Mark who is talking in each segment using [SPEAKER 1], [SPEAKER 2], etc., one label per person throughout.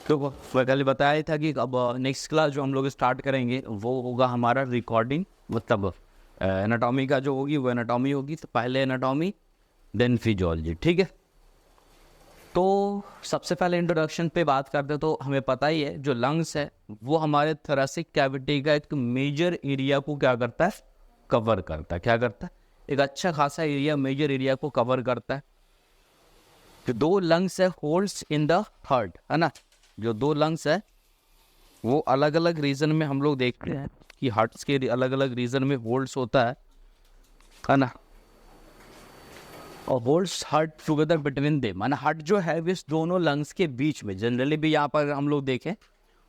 [SPEAKER 1] तो मैं कल बताया ही था कि अब नेक्स्ट क्लास जो हम लोग स्टार्ट करेंगे वो होगा हमारा रिकॉर्डिंग, मतलब एनाटॉमी का जो होगी वो एनाटॉमी होगी। तो पहले एनाटॉमी देन फिजियोलॉजी, ठीक है। तो सबसे पहले इंट्रोडक्शन पे बात करते तो हमें पता ही है जो लंग्स है वो हमारे थोरेसिक कैविटी का एक मेजर एरिया को क्या करता है, कवर करता है। क्या करता है? एक अच्छा खासा एरिया, मेजर एरिया को कवर करता है। जो दो लंग्स है होल्ड्स इन द हार्ट, है ना, जो दो लंग्स है वो अलग अलग रीजन में हम लोग देखते हैं कि हार्ट्स के अलग अलग रीजन में होल्ड्स होता है ना। और holds heart together between them, माना हार्ट जो है इस दोनों लंग्स के बीच में। जनरली भी यहाँ पर हम लोग देखें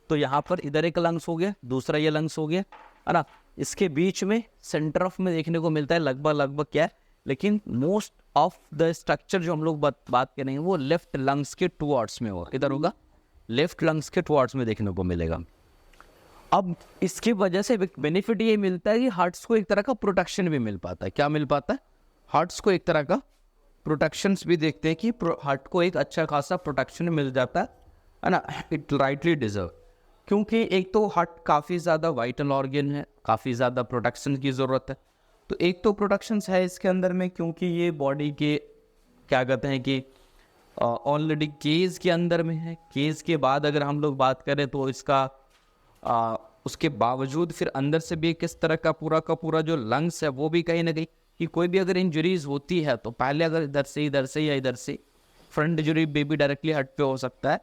[SPEAKER 1] तो यहाँ पर इधर एक लंग्स हो गया, दूसरा ये लंग्स हो गया, है ना। इसके बीच में सेंटर ऑफ में देखने को मिलता है लगभग लगभग क्या है, लेकिन मोस्ट ऑफ द स्ट्रक्चर जो हम लोग बात करेंगे वो लेफ्ट लंग्स के टुवर्ड्स में होगा। किधर होगा? लेफ्ट लंग्स के टुवर्ड्स में देखने को मिलेगा। अब इसकी वजह से बेनिफिट ये मिलता है कि हार्ट्स को एक तरह का प्रोटेक्शन भी मिल पाता है। क्या मिल पाता है? हार्ट्स को एक तरह का प्रोटेक्शंस भी देखते हैं कि हार्ट को एक अच्छा खासा प्रोटेक्शन मिल जाता है ना। इट राइटली डिजर्व, क्योंकि एक तो हार्ट काफ़ी ज़्यादा वाइटल ऑर्गन है, काफ़ी ज़्यादा प्रोटेक्शन की ज़रूरत है। तो एक तो प्रोटेक्शंस है इसके अंदर में, क्योंकि ये बॉडी के क्या कहते हैं कि ऑलरेडी केज के अंदर में है। केज के बाद अगर हम लोग बात करें तो इसका उसके बावजूद फिर अंदर से भी किस तरह का पूरा जो लंग्स है वो भी कहीं ना कहीं कि कोई भी अगर इंजरीज होती है तो पहले अगर इधर से या इधर से फ्रंट इंजरी बेबी डायरेक्टली हट पे हो सकता है,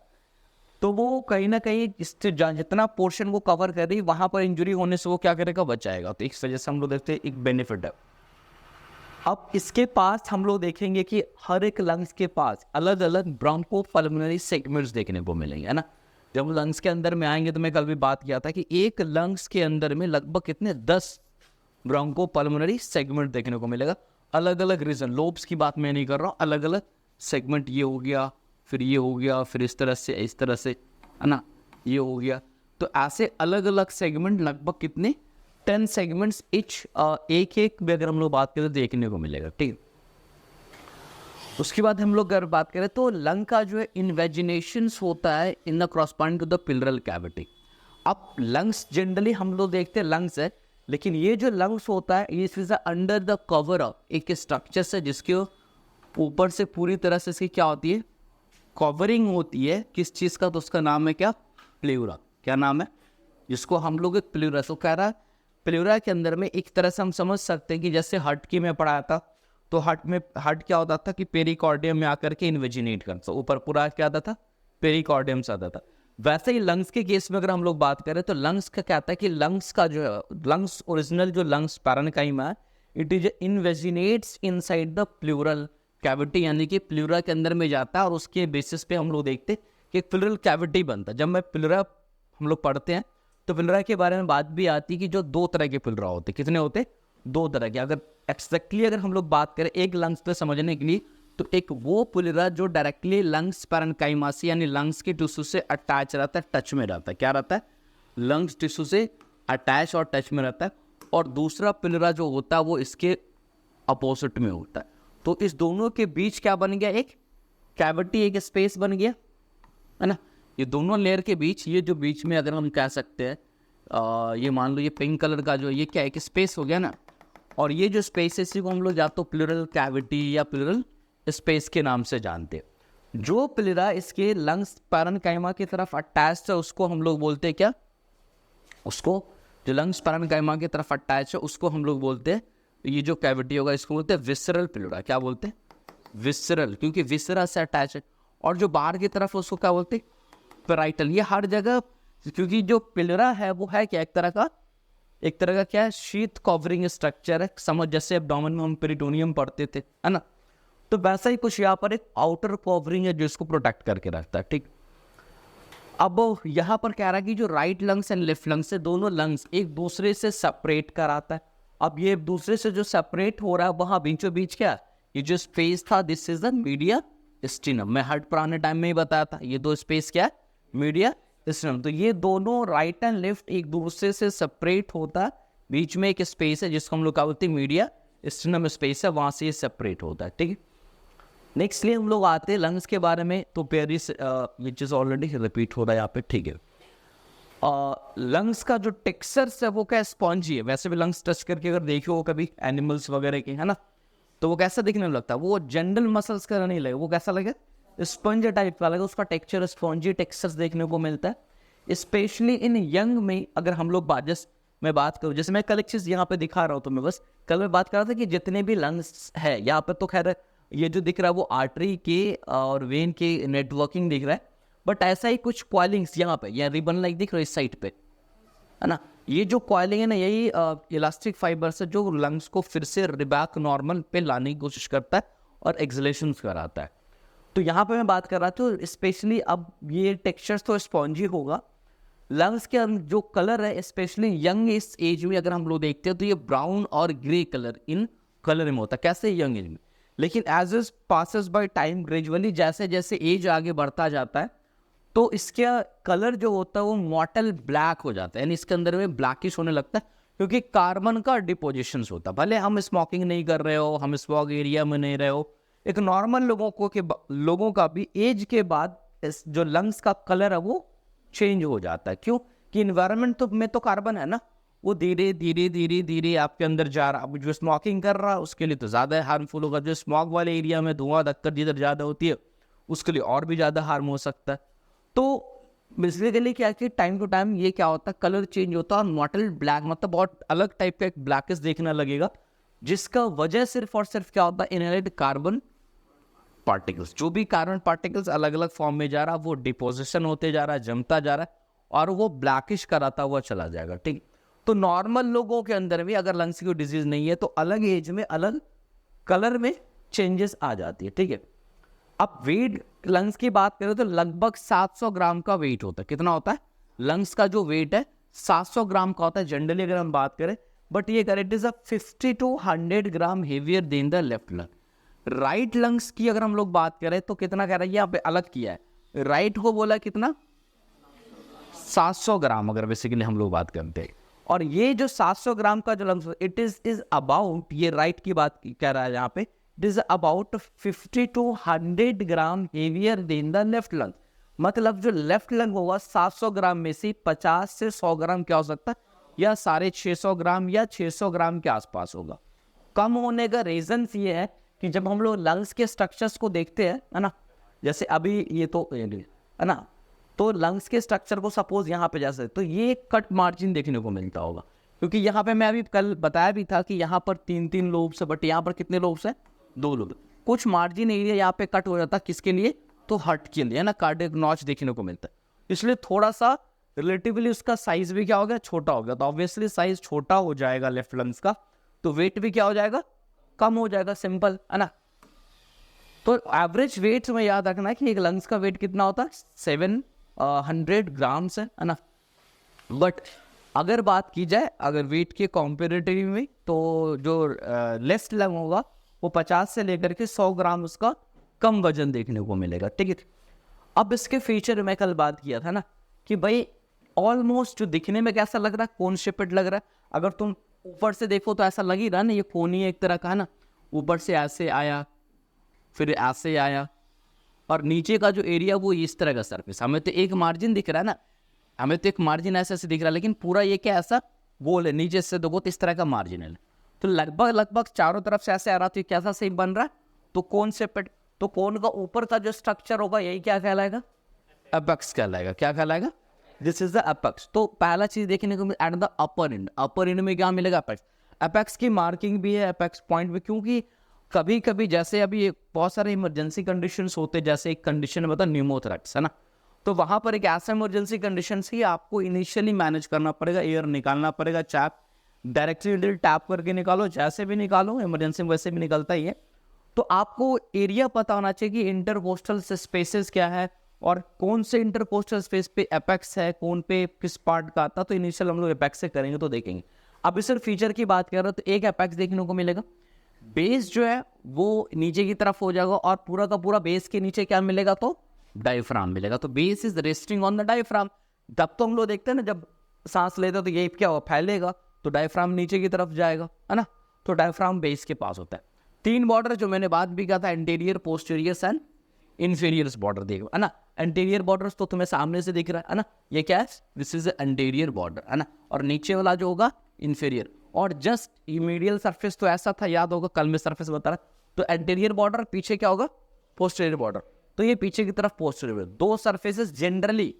[SPEAKER 1] तो वो कहीं ना कहीं इससे जितना पोर्शन वो कवर कर रही वहां पर इंजरी होने से वो क्या करेगा, बचाएगा। तो इस वजह से हम लोग देखते हैं एक बेनिफिट है। अब इसके पास हम लोग देखेंगे कि हर एक लंग्स के पास अलग अलग ब्रोंको पल्मोनरी सेगमेंट्स देखने को मिलेंगे, है ना। जब लंग्स के अंदर में आएंगे तो मैं कल भी बात किया था कि एक लंग्स के अंदर में लगभग कितने 10 ब्रोंको पल्मोनरी सेगमेंट देखने को मिलेगा। अलग अलग रीजन, लोब्स की बात मैं नहीं कर रहा हूँ, अलग अलग सेगमेंट। ये हो गया, फिर ये हो गया, फिर इस तरह से, है ना, ये हो गया। तो ऐसे अलग अलग सेगमेंट लगभग कितने 10 सेगमेंट्स इच एक एक भी अगर हम लोग बात करें तो देखने को मिलेगा, ठीक है। उसके बाद हम लोग अगर बात करें तो लंग का जो है इन्वेजिनेशंस होता है in the corresponding to the pleural cavity. अब लंग्स जनरली हम लोग देखते हैं लंग्स है, लेकिन ये जो लंग्स होता है ये is under the cover of एक स्ट्रक्चर से जिसके ऊपर से पूरी तरह से इसकी क्या होती है, कवरिंग होती है किस चीज़ का, तो उसका नाम है क्या, प्लेउरा। क्या नाम है? जिसको हम लोग एक प्लेउरा, तो कह रहा है प्लेउरा के अंदर में एक तरह से हम समझ सकते हैं कि जैसे हार्ट की मैं पढ़ाया था तो हार्ट क्या होता था कि पेरिकॉर्डियम में आकर के इन्वेजिनेट करता, ऊपर पूरा क्या आता था, पेरिकॉर्डियम से आता था। वैसे ही लंग्स के केस में अगर हम लोग बात करें तो लंग्स का क्या आता है कि लंग्स का जो है, लंग्स ओरिजिनल जो लंग्स पैरेन्काइमा है, it is invaginates inside the pleural cavity, यानी कि प्लूरा के अंदर में जाता है और उसके बेसिस पे हम लोग देखते हैं कि एक प्लूरल कैविटी बनता है। जब मैं प्लूरा हम लोग पढ़ते हैं तो प्लूरा के बारे में बात भी आती है कि जो दो तरह के प्लूरा होते हैं। कितने होते? दो तरह के। अगर एक्जैक्टली अगर हम लोग बात करें एक लंग्स पे समझने के लिए तो एक वो प्लूरा जो डायरेक्टली लंग्स पैरेन्काइमा से यानी लंग्स के टिश्यू से अटैच रहता है, टच में रहता है। क्या रहता है? लंग्स टिश्यू से अटैच और टच में रहता है। और दूसरा प्लूरा जो होता है वो इसके अपोजिट में होता है। तो इस दोनों के बीच क्या बन गया, एक कैविटी, एक स्पेस बन गया, है ना। ये दोनों लेयर के बीच, ये जो बीच में अगर हम कह सकते हैं ये मान लो ये पिंक कलर का जो ये क्या एक स्पेस हो गया ना, और ये जो स्पेस है इसी को हम लोग या तो प्लूरल कैविटी या प्लूरल स्पेस के नाम से जानते हैं। जो प्लूरा इसके लंग्स पैरेन्काइमा की तरफ अटैच है उसको हम लोग बोलते हैं क्या, उसको जो लंग्स पैरेन्काइमा की तरफ अटैच है उसको हम लोग बोलते हैं, ये जो कैविटी होगा इसको बोलते हैं विसरल प्लूरा। क्या बोलते हैं? विसरल, क्योंकि विसरा से अटैच है। और जो बाहर की तरफ उसको क्या बोलते हैं? पेराइटल। ये हर जगह, क्योंकि जो प्लूरा है वो है क्या, एक तरह का क्या है, शीथ कवरिंग स्ट्रक्चर है। समझ जैसे एब्डोमेन में हम पेरिटोनियम पढ़ते थे, है ना, तो वैसा ही कुछ यहाँ पर एक आउटर कवरिंग है जो इसको प्रोटेक्ट करके रखता है, ठीक। अब यहाँ पर कह रहा है कि जो right lungs and left lungs है दोनों लंग्स एक दूसरे से सेपरेट कराता है। अब ये दूसरे से जो सेपरेट हो रहा है वहाँ बीचों बीच क्या, ये जो स्पेस था दिस इज द मीडिया स्टिनम। मैं हर पुराने टाइम में ही बताया था ये दो स्पेस क्या है, मीडिया स्टिनम। तो ये दोनों राइट एंड लेफ्ट एक दूसरे से सेपरेट होता है, बीच में एक स्पेस है जिसको हम लोग क्या बोलते हैं, मीडिया स्टिनम स्पेस है, वहां से ये सेपरेट होता है, ठीक है। नेक्स्टली हम लोग आते हैं लंग्स के बारे में। तो पेरिस ये चीज़ ऑलरेडी रिपीट हो रहा है यहाँ पे, ठीक है। लंग्स का जो टेक्सचर्स है वो क्या स्पॉन्जी है। वैसे भी लंग्स टच करके अगर देखो हो कभी एनिमल्स वगैरह के, है ना, तो वो कैसा दिखने लगता है, वो जनरल मसल्स का नहीं लगेगा, वो कैसा लगे, स्पंज टाइप का लगेगा। उसका टेक्सचर स्पॉन्जी टेक्सचर्स देखने को मिलता है, स्पेशली इन यंग में। अगर हम लोग मैं बात करूँ, जैसे मैं कल एक चीज़ यहाँ पे दिखा रहा हूँ, तो मैं बस कल मैं बात कर रहा था कि जितने भी लंग्स है यहाँ पे, तो खैर ये जो दिख रहा है वो आर्टरी के और वेन के नेटवर्किंग दिख रहा है, बट ऐसा ही कुछ कॉइलिंग्स यहाँ पे या रिबन लाइक दिख रहा है इस साइड पे, है ना। ये जो कॉइलिंग है ना, यही इलास्टिक फाइबर से जो लंग्स को फिर से रिबैक नॉर्मल पे लाने की कोशिश करता है और एक्सलेशंस कराता है। तो यहाँ पे मैं बात कर रहा था स्पेशली, अब ये टेक्सचर तो स्पॉन्जी होगा। लंग्स के जो कलर है स्पेशली यंग इस एज में अगर हम लोग देखते हैं तो ये ब्राउन और ग्रे कलर इन कलर में होता है, कैसे यंग एज में। लेकिन age is passes by time gradually, जैसे जैसे एज आगे बढ़ता जाता है, तो इसका कलर जो होता है वो मॉटल ब्लैक हो जाता है, यानी इसके अंदर में ब्लैकिश होने लगता है, क्योंकि कार्बन का डिपोजिशन होता है। भले हम स्मोकिंग नहीं कर रहे हो, हम स्मोक एरिया में नहीं रहे हो, एक नॉर्मल लोगों का भी एज के बाद जो लंग्स का कलर है वो चेंज हो जाता है। क्यों कि इन्वायरमेंट में तो कार्बन है ना, वो धीरे धीरे धीरे धीरे आपके अंदर जा रहा। अब जो स्मोकिंग कर रहा है उसके लिए तो ज़्यादा हार्मफुल होगा, जो स्मोक वाले एरिया में धुआं धक्कर जिधर ज़्यादा होती है उसके लिए और भी ज़्यादा हार्म हो सकता है। तो बेसिकली क्या है कि टाइम टू टाइम ये क्या होता है, कलर चेंज होता है और मॉटल ब्लैक, मतलब बहुत अलग टाइप का एक ब्लैकिश देखने लगेगा, जिसका वजह सिर्फ और सिर्फ क्या होता है, इनहेलेड कार्बन पार्टिकल्स। जो भी कार्बन पार्टिकल्स अलग अलग फॉर्म में जा रहा है वो डिपोजिशन होते जा रहा है, जमता जा रहा है और वो ब्लैकिश कराता हुआ चला जाएगा, ठीक। तो नॉर्मल लोगों के अंदर भी अगर लंग्स की डिजीज नहीं है तो अलग एज में अलग कलर में चेंजेस आ जाती है, ठीक है। अब वेट लंग्स की बात करें तो लगभग 700 ग्राम का वेट होता है। कितना होता है लंग्स का जो वेट है, 700 ग्राम का होता है जनरली अगर हम बात करें, बट ये it is 50 to 100 gram heavier than the left lung. Right lungs की अगर हम लोग बात करें तो कितना कह रहा है, यहाँ पे अलग किया है, राइट को बोला कितना 700 ग्राम अगर बेसिकली हम लोग बात करते हैं। और ये जो 700 ग्राम का जो लंग्स इट इज अबाउट, ये राइट की बात कह रहा है यहाँ पे, it is about 50 to 100 gram heavier than the left lung. मतलब जो लेफ्ट लंग होगा 700 ग्राम में से 50 से 100 ग्राम क्या हो सकता है, या 650 ग्राम या 600 ग्राम के आसपास होगा। कम होने का रीजन ये है कि जब हम लोग लंग्स के स्ट्रक्चर्स को देखते हैं, है ना, जैसे अभी ये तो है ना, तो लंग्स के स्ट्रक्चर को सपोज यहाँ पे जैसे, तो ये कट मार्जिन देखने को मिलता होगा, क्योंकि यहाँ पे मैं अभी कल बताया भी था कि यहाँ पर 3 लोब्स है, बट यहाँ पर कितने लोब्स हैं, 2 लोब। कुछ मार्जिन एरिया यहाँ पे कट हो जाता है, किसके लिए, तो हार्ट के लिए, है ना, कार्डियक नॉच देखने को मिलता है। इसलिए थोड़ा सा रिलेटिवली उसका साइज भी क्या हो गया, छोटा हो गया। तो ऑब्वियसली साइज छोटा हो जाएगा लेफ्ट लंग्स का, तो वेट भी क्या हो जाएगा, कम हो जाएगा, सिंपल है ना। तो एवरेज वेट में याद रखना है कि एक लंग्स का वेट कितना होता है, 700 ग्राम्स है ना। बट अगर बात की जाए अगर वेट के कॉम्पेरेटिव में, तो जो लेफ्ट लंग होगा वो 50 से लेकर के 100 ग्राम उसका कम वजन देखने को मिलेगा, ठीक है। अब इसके फीचर में कल बात किया था ना कि भाई ऑलमोस्ट जो दिखने में कैसा लग रहा है, कोन शेपेड लग रहा है। अगर तुम ऊपर से देखो तो ऐसा लग ही रहा है ना, ये कोनी एक तरह का है ना, ऊपर से ऐसे आया फिर ऐसे आया, और नीचे का जो एरिया वो इस तरह का सरफेस। हमें तो एक मार्जिन दिख रहा है ना, हमें तो एक मार्जिन ऐसे ऐसे दिख रहा है, लेकिन पूरा ये क्या ऐसा गोल है, नीचे से देखो तो इस तरह का मार्जिन है। तो लगभग चारों तरफ से ऐसे आ रहा, तो कैसा सही बन रहा है, तो कोन शेपेड। तो कोन का ऊपर का जो स्ट्रक्चर होगा यही क्या कहलाएगा, एपेक्स कहलाएगा। क्या कहलाएगा, दिस इज द एपेक्स। तो पहला चीज देखने को at the upper and, upper and में क्या मिलेगा, एपेक्स। एपेक्स की मार्किंग भी है, एपेक्स पॉइंट भी, क्योंकि कभी कभी जैसे अभी बहुत सारे इमरजेंसी कंडीशंस होते हैं, जैसे एक कंडीशन मतलब न्यूमोथोरैक्स है ना, तो वहां पर एक ऐसा इमरजेंसी कंडीशन से आपको इनिशियली मैनेज करना पड़ेगा, एयर निकालना पड़ेगा, चैप डायरेक्टली टैप करके निकालो, जैसे भी निकालो, इमरजेंसी में वैसे भी निकलता ही है। तो आपको एरिया पता होना चाहिए कि इंटरकोस्टल स्पेसेस क्या है और कौन से इंटरकोस्टल स्पेस पे एपेक्स है, कौन पे किस पार्ट का आता। तो इनिशियल हम लोग एपेक्स से करेंगे तो देखेंगे। अब इस फीचर की बात कर रहे हो तो एक एपेक्स देखने को मिलेगा, बेस जो है वो नीचे की तरफ हो जाएगा और पूरा का पूरा बेस के नीचे क्या मिलेगा, तो डायफ्राम मिलेगा। तो base is resting on the diaphragm. तब तो हम लोग देखते हैं ना, जब सांस लेते हैं तो ये क्या होगा, फैलेगा, तो डायफ्राम नीचे की तरफ जाएगा, है ना। तो डायफ्राम बेस के पास होता है। तीन बॉर्डर जो मैंने बात भी कहा था, anterior, posterior and inferior border, देखो है ना, एंटीरियर बॉर्डर तो तुम्हें सामने से दिख रहा है ना, ये क्या है, दिस इज एंटीरियर बॉर्डर है ना, और नीचे वाला जो होगा इंफीरियर, और जस्ट मीडियल सरफेस तो ऐसा था, याद होगा कल में सरफेस बता रहा, तो एंटीरियर बॉर्डर पीछे क्या होगा, पोस्टीरियर बॉर्डर, तो ये पीछे की तरफ पोस्टीरियर, दो surfaces generally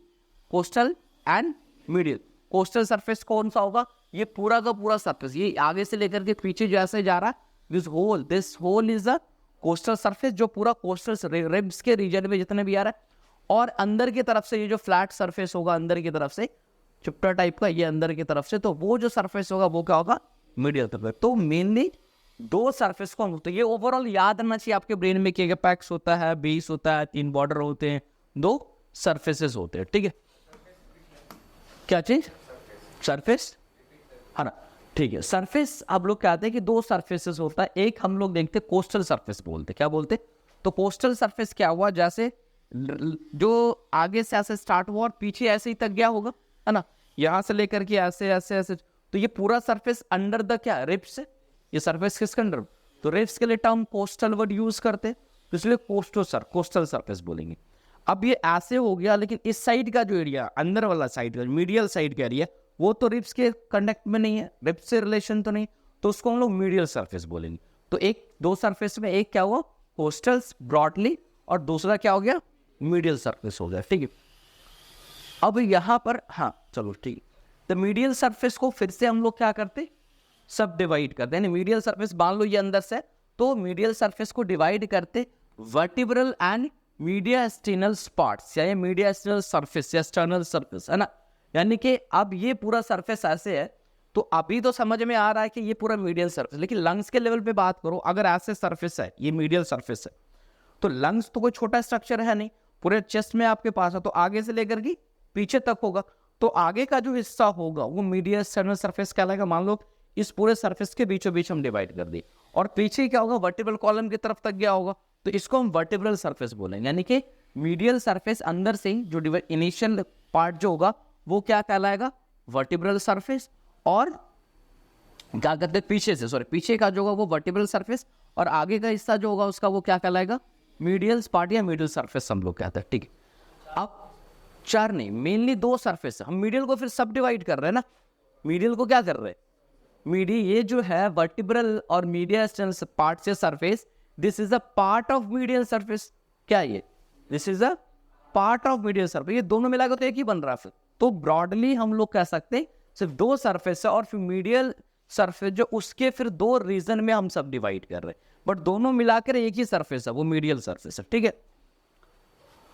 [SPEAKER 1] coastal and medial. Coastal surface कौन सा होगा, ये पूरा का पूरा सरफेस, ये आगे से लेकर के पीछे जो ऐसे जा रहा है, this whole is the costal surface, जो पूरा कोस्टल रिब्स के रीजन में जितने भी आ रहा है, और अंदर की तरफ से ये जो फ्लैट सरफेस होगा अंदर की तरफ से चिप्टा टाइप का, ये अंदर की तरफ से, तो वो जो सरफेस होगा वो क्या होगा, मीडियल सरफेस। तो मेनली दो सरफेस को हम, तो ये ओवरऑल याद रहना चाहिए आपके ब्रेन में कि पैक्स होता है, बेस होता है, तीन बॉर्डर होते हैं, दो सरफेसेस होते हैं, ठीक है। क्या चीज, सरफेस है ना, ठीक है। सरफेस आप लोग कहते हैं कि दो सरफेसेस होता है, एक हम लोग देखते हैं कोस्टल सरफेस बोलते, क्या बोलते, तो कोस्टल सरफेस क्या हुआ, जैसे जो आगे से ऐसे स्टार्ट हुआ और पीछे ऐसे ही तक गया होगा, है ना, यहां से लेकर के ऐसे ऐसे ऐसे, तो ये पूरा सरफेस अंडर द क्या, रिब्स है, ये सरफेस किसके अंडर, तो रिब्स के लिए टर्म कोस्टल वर्ड यूज करते हैं, तो इसलिए कोस्टल सरफेस बोलेंगे। अब ये ऐसे हो गया, लेकिन इस साइड का जो एरिया, अंदर वाला साइड का मीडियल साइड का एरिया, वो तो रिब्स के कंटेक्ट में नहीं है, रिब्स से रिलेशन तो नहीं, तो उसको हम लोग मीडियल सरफेस बोलेंगे। तो एक दो सरफेस में एक क्या हुआ, कोस्टल ब्रॉडली, और दूसरा क्या हो गया, मीडियल सरफेस हो गया, ठीक है। अब यहाँ पर हाँ चलो ठीक है, तो मीडियल सरफेस को फिर से हम लोग क्या करते, सब डिवाइड करते हैं, मीडियल सरफेस मान लो ये अंदर से, तो मीडियल सरफेस को डिवाइड करते वर्टिब्रल एंड मीडियास्टिनल पार्ट्स, या मीडियास्टिनल सरफेस या एक्सटर्नल सरफेस, है ना, यानी कि अब ये पूरा सरफेस ऐसे है, तो अभी तो समझ में आ रहा है कि ये पूरा मीडियल सरफेस, लेकिन लंग्स के लेवल पे बात करो, अगर ऐसे सरफेस है, ये मीडियल सरफेस है, तो लंग्स तो कोई छोटा स्ट्रक्चर है नहीं, पूरे चेस्ट में आपके पास है, तो आगे से लेकर के पीछे तक होगा, तो आगे का जो हिस्सा होगा वो मीडियल एक्सटर्नल सरफेस कहलाएगा। मान लो इस पूरे सरफेस के बीचों बीच हम डिवाइड कर दिए, और पीछे क्या होगा, वर्टिब्रल कॉलम की तरफ तक गया होगा, तो इसको हम वर्टिब्रल सरफेस बोलेंगे, यानी कि मीडियल सरफेस अंदर से जो इनिशियल पार्ट जो होगा वो क्या कहलाएगा, वर्टिब्रल सरफेस, और क्या कहते हैं पीछे से, सॉरी पीछे का जो होगा वो वर्टिब्रल सरफेस, और आगे का हिस्सा जो होगा उसका वो क्या कहलाएगा, मीडियल पार्ट या मीडियल सरफेस हम लोग कहते हैं, ठीक है। अब चार नहीं, मेनली दो सरफेस है, हम मीडियल को फिर सब डिवाइड कर रहे हैं ना, मीडियल को क्या कर रहे हैं, ये जो है वर्टिब्रल और मीडियल पार्ट से surface, this is a part of medial surface, क्या ये, this is a part of medial surface, ये दोनों मिलाकर तो एक ही बन रहा है फिर, तो ब्रॉडली हम लोग कह सकते हैं सिर्फ दो सरफेस है, और फिर मीडियल सरफेस जो उसके फिर दो रीजन में हम सब डिवाइड कर रहे हैं, बट दोनों मिलाकर एक ही सरफेस है, वो मीडियल सरफेस है, ठीक है।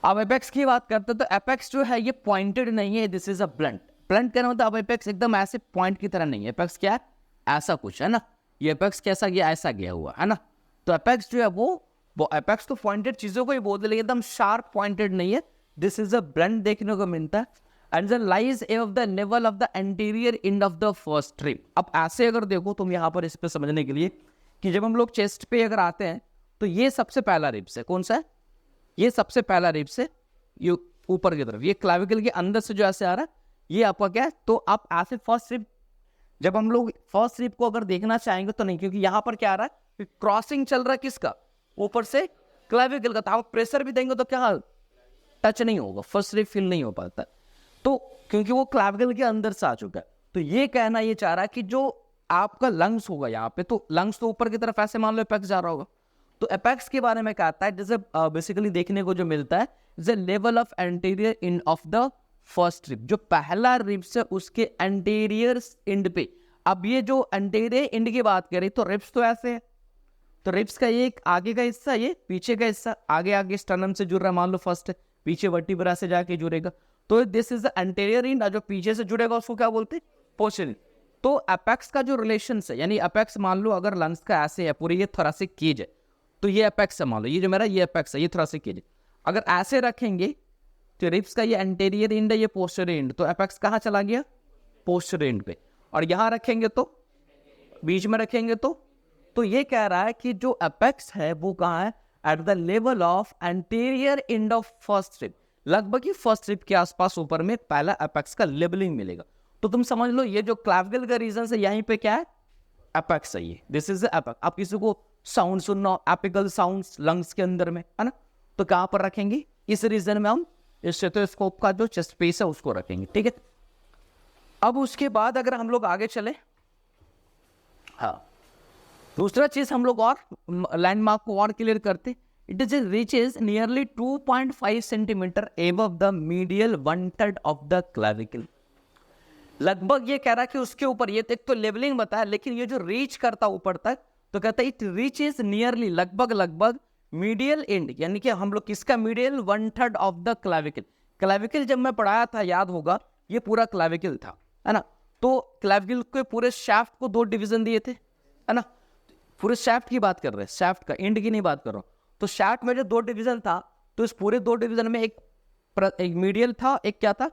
[SPEAKER 1] अब एपेक्स की बात करते हैं, तो एपेक्स जो है ये पॉइंटेड नहीं है, this is a blunt, blunt कहना मतलब अब एपेक्स एकदम ऐसे पॉइंट की तरह नहीं है, एपेक्स क्या है, ऐसा कुछ है ना, ये एपेक्स कैसा गया, ऐसा गया हुआ है ना, तो एपेक्स जो है वो एपेक्स तो पॉइंटेड चीजों को ही बोलते, लेकिन एकदम शार्प पॉइंटेड नहीं है, दिस इज अ ब्लंट देखने को मिलता है, and the lies of the naval of the anterior end of the first rib. अब ऐसे अगर देखो तुम यहाँ पर इस पे समझने के लिए कि जब हम लोग चेस्ट पे अगर आते हैं, तो ये सबसे पहला रिब्स है, कौन सा है, ये सबसे पहला रिब्स है, ये ऊपर की तरफ, ये क्लाविकल के अंदर से जो ऐसे आ रहा है, ये आपका क्या है, तो आप ऐसे फर्स्ट रिब, जब हम लोग फर्स्ट रिब को अगर देखना चाहेंगे तो नहीं, क्योंकि यहाँ पर क्या आ रहा है, क्रॉसिंग चल रहा है किसका, ऊपर से क्लाविकल का, तो आप प्रेशर भी देंगे तो क्या टच नहीं होगा, फर्स्ट रिब फील नहीं हो पाता, तो क्योंकि वो क्लाविकल के अंदर से आ चुका है, तो ये कहना ये चाह रहा है कि जो आपका लंग्स होगा यहाँ पे, तो लंग्स तो ऊपर की तरफ ऐसे मान लो एपेक्स जा रहा होगा, तो एपेक्स के बारे में कहता है, जैसे बेसिकली देखने को जो मिलता है, the level of anterior end of the first rib, जो पहला रिब्स है उसके एंटीरियर एंड पे। अब ये जो एंटीरियर एंड की बात करें तो रिब्स तो ऐसे है, तो रिब्स का ये आगे का हिस्सा, ये पीछे का हिस्सा, आगे स्टर्नम से जुड़ रहा है, मान लो फर्स्ट है, पीछे वर्टिब्रा से जाके जुड़ेगा, तो this is the anterior and, जो पीछे से जुड़ेगा उसको क्या बोलते हैं, पोस्टीरियर। तो एपेक्स का जो रिलेशन है, यानी एपेक्स मान लो अगर लंग्स का ऐसे है पूरी, ये थोरेसिक केज है, तो ये एपेक्स है, मान लो ये जो मेरा ये एपेक्स है, ये थोरेसिक केज है, अगर ऐसे रखेंगे तो रिब्स का ये एंटीरियर एंड है, ये पोस्टीरियर एंड, तो एपेक्स कहाँ चला गया, पोस्टीरियर एंड पे, और यहाँ रखेंगे तो बीच में रखेंगे तो ये कह रहा है कि जो एपेक्स है वो कहाँ है, eight the level of anterior end of first rib, लगभग ही फर्स्ट रिब के आसपास ऊपर में पहला एपेक्स का लेबलिंग मिलेगा। तो तुम समझ लो ये जो क्लाविकल का रीजन है, यहीं पे क्या है, एपेक्स है, ये दिस इज द एपेक्स। आप किसी को
[SPEAKER 2] साउंड सुनना, एपिकल साउंड्स लंग्स के अंदर में, है ना, तो कहाँ पर रखेंगे, इस रीजन में हम स्टेथोस्कोप का जो चेस्ट पीस है उसको रखेंगे, ठीक है। अब उसके बाद अगर हम लोग आगे चले, हाँ, दूसरा चीज हम लोग और लैंडमार्क को और क्लियर करते, it is reaches nearly 2.5 centimetre above the medial 1/3 of the clavicle. लगभग ये कह रहा है कि उसके ऊपर, ये एक तो लेवलिंग बताया, लेकिन ये जो रीच करता ऊपर तक, तो कहता है इट रीचेज नियरली, लगभग मीडियल एंड, यानी कि हम लोग किसका medial 1/3 of the clavicle. Clavicle जब मैं पढ़ाया था याद होगा, ये पूरा क्लैविकल था, है ना, तो क्लैविकल के पूरे शाफ्ट को 2 डिवीजन दिए थे, है ना, पूरे शाफ्ट की बात कर रहे हैं, शाफ्ट का, एंड की नहीं बात कर रहा हूं। तो शाफ्ट में जो 2 डिवीजन था, तो इस पूरे 2 डिवीजन में एक मीडियल था, एक क्या था,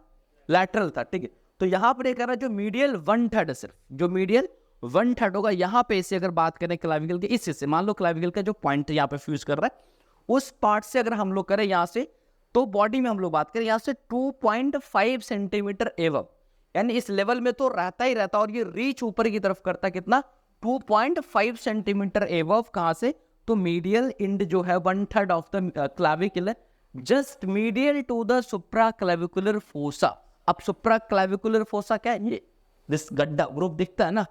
[SPEAKER 2] लैटरल था, ठीक है। तो यहां पर एक जो मीडियल 1/3 है, सिर्फ जो मीडियल 1/3 होगा, यहाँ पे इसे अगर बात करें क्लैविकल के इस हिस्से, मान लो क्लैविकल का जो पॉइंट यहाँ पे फ्यूज कर रहा है, उस पार्ट से अगर हम लोग करें यहाँ से, तो बॉडी में हम लोग बात करें यहाँ से 2.5 सेंटीमीटर एवं, यानी इस लेवल में तो रहता ही रहता, और ये रीच ऊपर की तरफ करता कितना, 2.5 सेंटीमीटर एवं, कहां से, तो मीडियल एंड जो है 1/3 of the clavicle, just medial to the supraclavicular fossa. अब सुप्रा क्लैविकुलर फोसा क्या है, ये दिस गड्ढा ग्रुप दिखता है ना,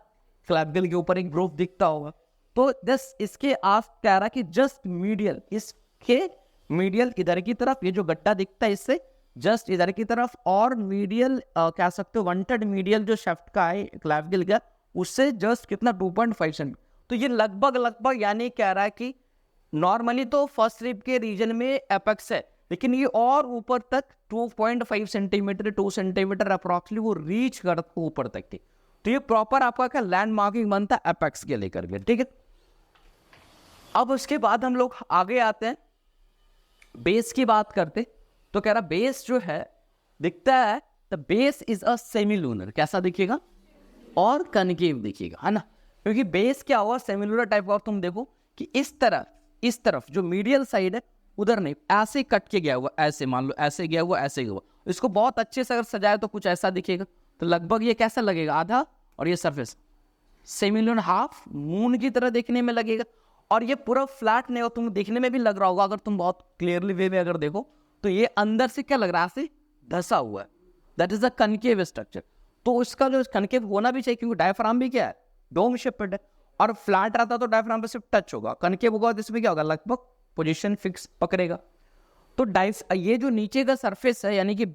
[SPEAKER 2] क्लैविकल के ऊपर एक ग्रुप दिखता होगा, तो दस इसके आस कह रहा कि जस्ट मीडियल, इसके मीडियल इधर की तरफ, ये जो गड्ढा दिखता है इससे जस्ट इधर की तरफ, और मीडियल कह सकते हो 1/3 मीडियल जो शेफ्ट का है क्लैविकल का, उससे जस्ट कितना 2.5 सेंट। तो ये लगभग यानी कह रहा है कि नॉर्मली तो फर्स्ट रिब के रीजन में एपेक्स है, लेकिन ये और ऊपर तक 2.5 सेंटीमीटर 2 सेंटीमीटर अप्रोक्सीमेटली वो रीच करता ऊपर तक की। तो ये प्रॉपर आपका क्या लैंड मार्किंग बनता है एपेक्स के लेकर के, ठीक है। अब उसके बाद हम लोग आगे आते हैं, बेस की बात करते, तो कह रहा बेस जो है दिखता है, the base is a semilunar, कैसा दिखेगा, और कनकेव दिखेगा, है ना, क्योंकि बेस क्या होगा, सेमीलूनर टाइप का। तुम देखो कि इस तरफ जो मीडियल साइड है उधर नहीं, ऐसे कट के गया हुआ, ऐसे मान लो ऐसे गया हुआ, ऐसे गया हुआ, इसको बहुत अच्छे से अगर सजाए तो कुछ ऐसा दिखेगा। तो लगभग ये कैसा लगेगा, आधा, और ये सरफेस सेमीलूनर हाफ मून की तरह देखने में लगेगा, और ये पूरा फ्लैट नहीं हो, तुम देखने में भी लग रहा होगा, अगर तुम बहुत क्लियरली वे में अगर देखो तो ये अंदर से क्या लग रहा है, ऐसे धसा हुआ है, that is a concave structure. तो इसका जो कनकेव होना भी चाहिए, क्योंकि डायफ्राम भी क्या है, डोम शेपेड है, और फ्लैट रहता तो डायफ्राम पे सिर्फ टच होगा, कनकेव होगा तो इसमें क्या होगा, लगभग पोजीशन फिक्स पकड़ेगा। तो ये जो नीचे का सरफेस है, यानी कि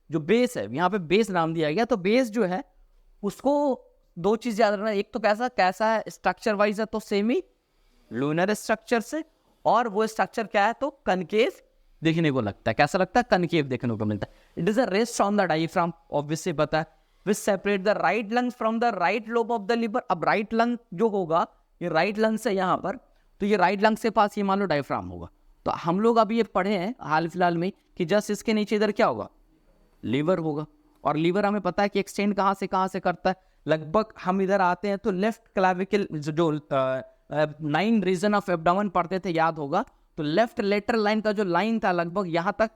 [SPEAKER 2] जो बेस है, यहाँ पे बेस नाम दिया गया, तो बेस जो है उसको 2 चीज याद रखना, एक तो कैसा है स्ट्रक्चर वाइज है, तो सेमी लूनर स्ट्रक्चर से, और वो स्ट्रक्चर क्या है, तो कनकेव देखने को लगता है, कैसा लगता है, कनकेव देखने को मिलता है। It is a rest on the diaphragm, obviously पता है, विच separate the right lungs from the right lobe of the liver. अब राइट लंग जो होगा, ये राइट लंग है यहाँ पर, तो ये राइट लंग के पास ये मान लो डायफ्राम होगा। तो हम लोग अभी ये पढ़े हैं हाल फिलहाल में कि जस्ट इसके नीचे इधर क्या होगा, लीवर होगा, और लीवर हमें पता है कि एक्सटेंड कहाँ से करता है। लगभग हम इधर आते हैं तो लेफ्ट क्लैविकल जो 9 रीजन ऑफ एब्डोमेन पढ़ते थे याद होगा, तो लेफ्ट लेटरल लाइन का जो लाइन था लगभग यहाँ तक,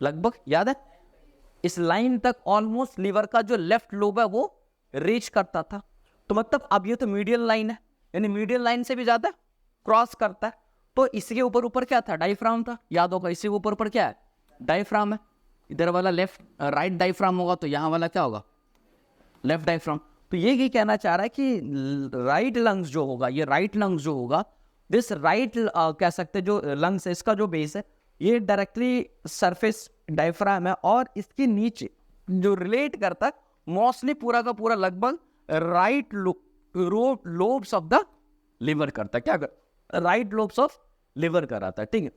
[SPEAKER 2] लगभग याद है, इस लाइन तक ऑलमोस्ट लीवर का जो लेफ्ट लोब है वो रीच करता था। तो मतलब अब ये तो मीडियल लाइन है, यानी मीडियल लाइन से भी ज्यादा क्रॉस करता है। तो इसके ऊपर क्या था, डायफ्राम था, याद होगा, इसके ऊपर क्या है, डायफ्राम है। इधर वाला लेफ्ट राइट डायफ्राम होगा, तो यहाँ वाला क्या होगा, लेफ्ट डायफ्राम। तो ये कहना चाह रहा है कि राइट लंग्स जो होगा, ये राइट लंग्स जो होगा, दिस राइट कह सकते जो लंग्स है, इसका जो बेस है ये डायरेक्टली सरफेस डायफ्राम है, और इसके नीचे जो रिलेट करता है मोस्टली पूरा का पूरा लगभग right lobes of the liver करता है, क्या कर, राइट लोब्स ऑफ लिवर कराता है, ठीक है।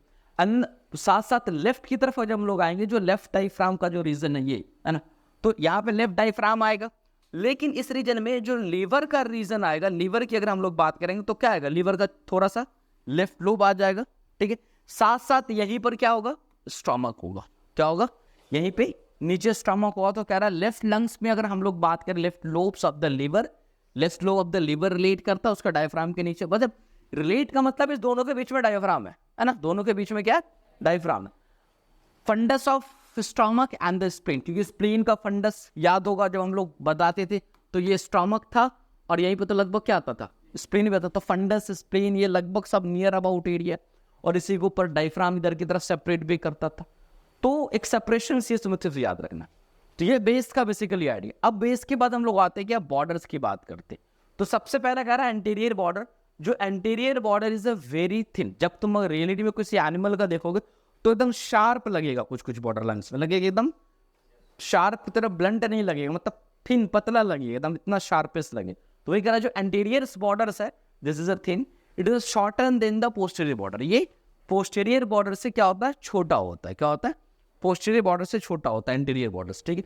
[SPEAKER 2] साथ साथ लेफ्ट की तरफ जब हम लोग आएंगे, जो लेफ्ट डायफ्राम का जो रीजन है ये है ना, तो यहाँ पे लेफ्ट डायफ्राम आएगा, लेकिन इस रीजन में जो लीवर का रीजन आएगा, लीवर की अगर हम लोग बात करेंगे तो क्या आएगा, लीवर का थोड़ा सा लेफ्ट लोब आ जाएगा, ठीक है। साथ साथ यहीं पर क्या होगा, स्टोमक होगा, क्या होगा, यहीं पे नीचे स्टोमक होगा। तो कह रहा है लेफ्ट लंग्स में अगर हम लोग बात करें, left lobes of the liver, left lobe of the liver relate करता है उसका डायफ्राम के नीचे। मतलब रिलेट का मतलब इस दोनों के बीच में डायफ्राम है ना, दोनों के बीच में क्या है, डायफ्राम है। Fundus of stomach and the spleen, क्योंकि स्प्लीन का फंडस याद होगा जब हम लोग बताते थे, तो ये स्टोमक था, और यहीं पे तो लगभग क्या आता था, स्प्लेन भी आता है, तो फंडस स्प्लेन ये लगभग सब नियर अबाउट एरिया, और इसी के ऊपर डायफ्राम इधर की तरफ सेपरेट भी करता था। तो एक सेपरेशन ये सिर्फ याद रखना। तो ये बेस का बेसिकली आइडिया। अब बेस के बाद हम लोग आते हैं कि बॉर्डर्स की बात करते हैं। तो सबसे पहला कह रहा है एंटीरियर बॉर्डर। जो anterior border is a very thin. जब तुम रियलिटी में किसी एनिमल का देखोगे तो एकदम शार्प लगेगा, कुछ कुछ बॉर्डर लाइन्स में लगेगा एकदम शार्प की तरह, ब्लंट नहीं लगेगा, मतलब थिन पतला लगेगा एकदम, इतना शार्पेस्ट लगे। तो वही कह रहा है जो एंटीरियर बॉर्डर्स है, this is a thin, it is shorter than the posterior border. ये पोस्टीरियर बॉर्डर से क्या होता है, छोटा होता है। क्या होता है, पोस्टीरियर बॉर्डर से छोटा होता है एंटीरियर बॉर्डर, ठीक है।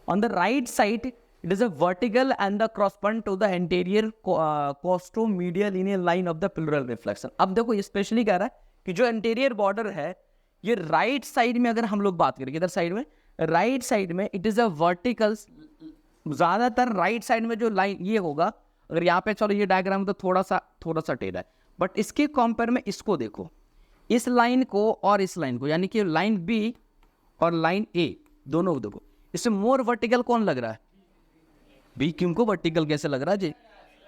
[SPEAKER 2] On the right side it is a vertical and the cross point to the anterior costomedial in a line of the pleural reflection. अब देखो स्पेशली कह रहा है कि जो एंटीरियर बॉर्डर है ये राइट साइड में, अगर हम लोग बात करें इधर साइड में, राइट साइड में इट इज अ वर्टिकल, ज्यादातर राइट साइड में जो लाइन ये होगा, अगर यहाँ पे चलो ये डायग्राम तो थोड़ा सा टेढ़ा है, बट इसके कंपेयर में इसको देखो, इस लाइन को और इस लाइन को, यानी कि लाइन बी और लाइन ए दोनों को देखो, इसमें मोर वर्टिकल कौन लग रहा है, बी। किनको वर्टिकल कैसे लग रहा है जी,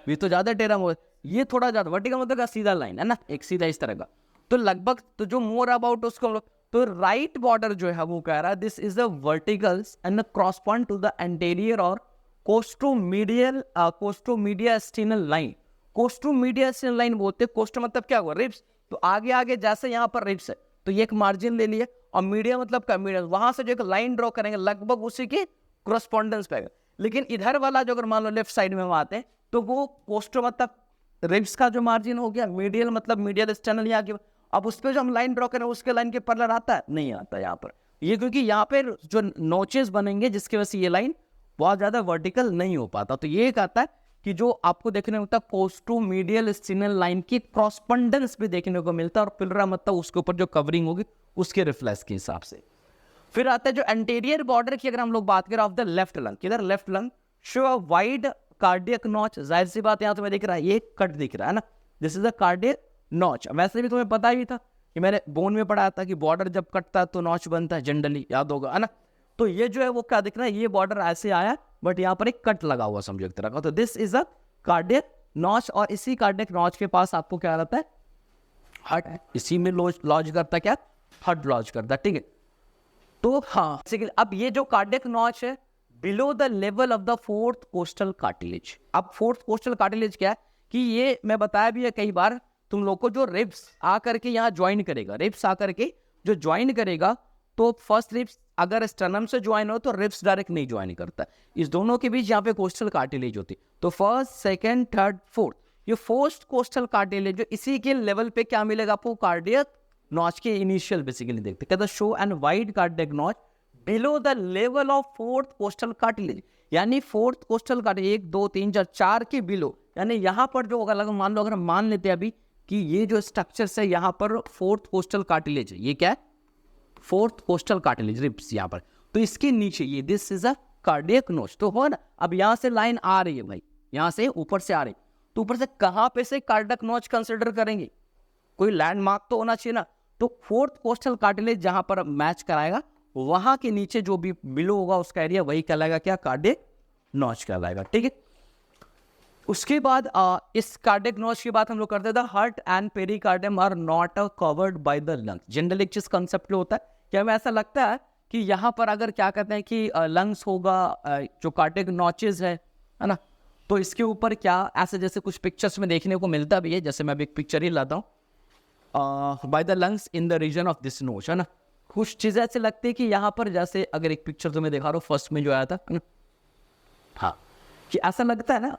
[SPEAKER 2] बी तो ज्यादा टेढ़ा, ये थोड़ा ज्यादा वर्टिकल, मतलब सीधा लाइन है ना, एक सीधा इस तरह का। तो लगभग तो जो मोर अबाउट उसको, तो राइट बॉर्डर जो है वो कह रहा है this is the verticals and the cross point to the anterior और कोस्टोमीडिया स्टीनल लाइन। कोस्टोमीडिया स्टीनल लाइन बोलते हैं, कोस्टो मतलब क्या हुआ, रिब्स। तो आगे आगे जैसे यहाँ पर रिब्स है तो ये एक मार्जिन ले लिया, और मीडिया मतलब क्या, मीडिया वहां से जो एक लाइन ड्रॉ करेंगे लगभग उसी के क्रॉसपॉन्डेंस पे। लेकिन इधर वाला जो अगर मान लो लेफ्ट साइड में हम आते हैं तो वो कोस्टो मतलब रिब्स का जो मार्जिन हो गया, मीडियल मतलब मीडियल स्टर्नल यहाँ की। अब उस पर जो हम लाइन ड्रॉ करें उसके लाइन के पैरेलल आता है, नहीं आता यहाँ पर, ये क्योंकि यहाँ पे जो नोचेस बनेंगे जिसकी वजह से ये लाइन बहुत ज्यादा वर्टिकल नहीं हो पाता। तो ये कहता है कि जो आपको देखने को मिलता है कोस्टोमीडियल स्टीनल लाइन की क्रॉसपॉन्डेंस भी देखने को मिलता है, और पिलरा मतलब उसके ऊपर जो कवरिंग होगी उसके रिफ्लेक्स के हिसाब से। फिर आता है जो एंटीरियर बॉर्डर की अगर हम लोग बात करें ऑफ द लेफ्ट लंग, किधर left lung show a wide cardiac notch. जाहिर सी बात यहाँ तुम्हें दिख रहा है, ये कट दिख रहा है ना, this is a cardiac notch. वैसे भी तुम्हें पता ही था कि मैंने बोन में पढ़ा था कि बॉर्डर जब कटता है तो नॉच बनता है, जनरली याद होगा, है ना। तो ये जो है वो क्या दिख रहा है, ये बॉर्डर ऐसे आया बट यहाँ पर एक कट लगा हुआ समझो एक तरह का। तो this is a cardiac notch, और इसी कार्डियक नॉच के पास आपको क्या रहता है, हार्ट, इसी में लॉज करता है, क्या हार्ट लॉज करता है, ठीक है। तो हाँ, अब ये जो कार्डियक नॉच है below the level of the fourth costal cartilage. अब फोर्थ कोस्टल कार्टिलेज क्या है कि ये मैं बताया भी है कई बार तुम लोग को, जो रिब्स आकर के यहाँ ज्वाइन करेगा, रिब्स आकर के जो ज्वाइन करेगा, तो फर्स्ट रिब्स अगर स्टर्नम से ज्वाइन हो तो रिब्स डायरेक्ट नहीं ज्वाइन करता, इस दोनों के बीच यहाँ पे कोस्टल कार्टिलेज होती। तो फर्स्ट सेकंड थर्ड फोर्थ, ये फोर्थ कोस्टल कार्टिलेज जो इसी के लेवल पे क्या मिलेगा आपको, कार्डियक नॉच के इनिशियल बेसिकली देखते, कहता show and wide cardiac notch below the level of fourth costal cartilage, यानी फोर्थ कोस्टल कार्टिलेज 1 2 3 4 के बिलो, यानी यहाँ पर जो होगा, मान लो अगर हम मान लेते हैं अभी कि ये जो स्ट्रक्चर है यहाँ पर फोर्थ कोस्टल कार्टिलेज है, ये क्या है, फोर्थ कोस्टल कार्टिलेज रिब्स यहाँ पर, तो इसके नीचे ये this is a cardiac notch. तो हो ना, अब यहाँ से लाइन आ रही है भाई, यहाँ से ऊपर से आ रही, तो ऊपर से कहाँ पे से कार्डियक नॉच कंसिडर करेंगे, कोई लैंडमार्क तो होना चाहिए ना। तो फोर्थ कोस्टल कार्टिलेज जहां पर मैच कराएगा वहां के नीचे जो भी बिलो होगा उसका एरिया वही कहलाएगा क्या, कार्डियक नॉच कहलाएगा, ठीक है। उसके बाद इस कार्डियक नॉच की बात हम लोग करते थे, heart and pericardium are not covered by the lung. Generally एक चीज कंसेप्ट होता है कि हमें ऐसा लगता है कि यहाँ पर अगर क्या कहते हैं कि लंग्स होगा, जो कार्डियक नॉचेज है ना, तो इसके ऊपर क्या ऐसे जैसे कुछ पिक्चर्स में देखने को मिलता भी है, जैसे मैं अभी एक पिक्चर ही लाता हूँ, by the lungs in the region of this notch, है ना। कुछ चीजें ऐसे लगती है कि यहाँ पर जैसे अगर एक पिक्चर तुम्हें दिखा रहा हूँ फर्स्ट में जो आया था, है ना, हाँ, कि ऐसा लगता है ना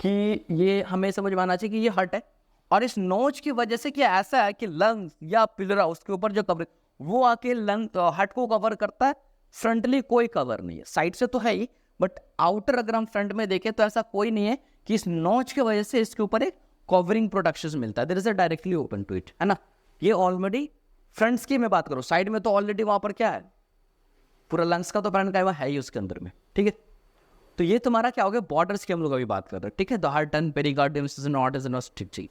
[SPEAKER 2] कि ये हमें समझ में आना चाहिए कि ये हार्ट है, और इस नोच की वजह से क्या ऐसा है कि लंग्स या पिलरा उसके ऊपर जो कवर वो आके लंग हार्ट को कवर करता है, फ्रंटली कोई कवर नहीं है, साइड से तो है ही बट आउटर अगर हम फ्रंट में देखें तो ऐसा कोई नहीं है कि इस नोच की वजह से इसके ऊपर एक कवरिंग प्रोटेक्शन मिलता है, there is a directly open to it, है ना। ये ऑलरेडी फ्रंट्स की मैं बात करूँ, साइड में तो ऑलरेडी वहां पर क्या है, पूरा लंग्स का तो पैरन का है ही उसके अंदर में, ठीक है। तो ये तुम्हारा क्या हो गया, बॉर्डर्स की हम लोग अभी बात कर रहे हैं, ठीक है। The heart and pericardium is not as not ठीक।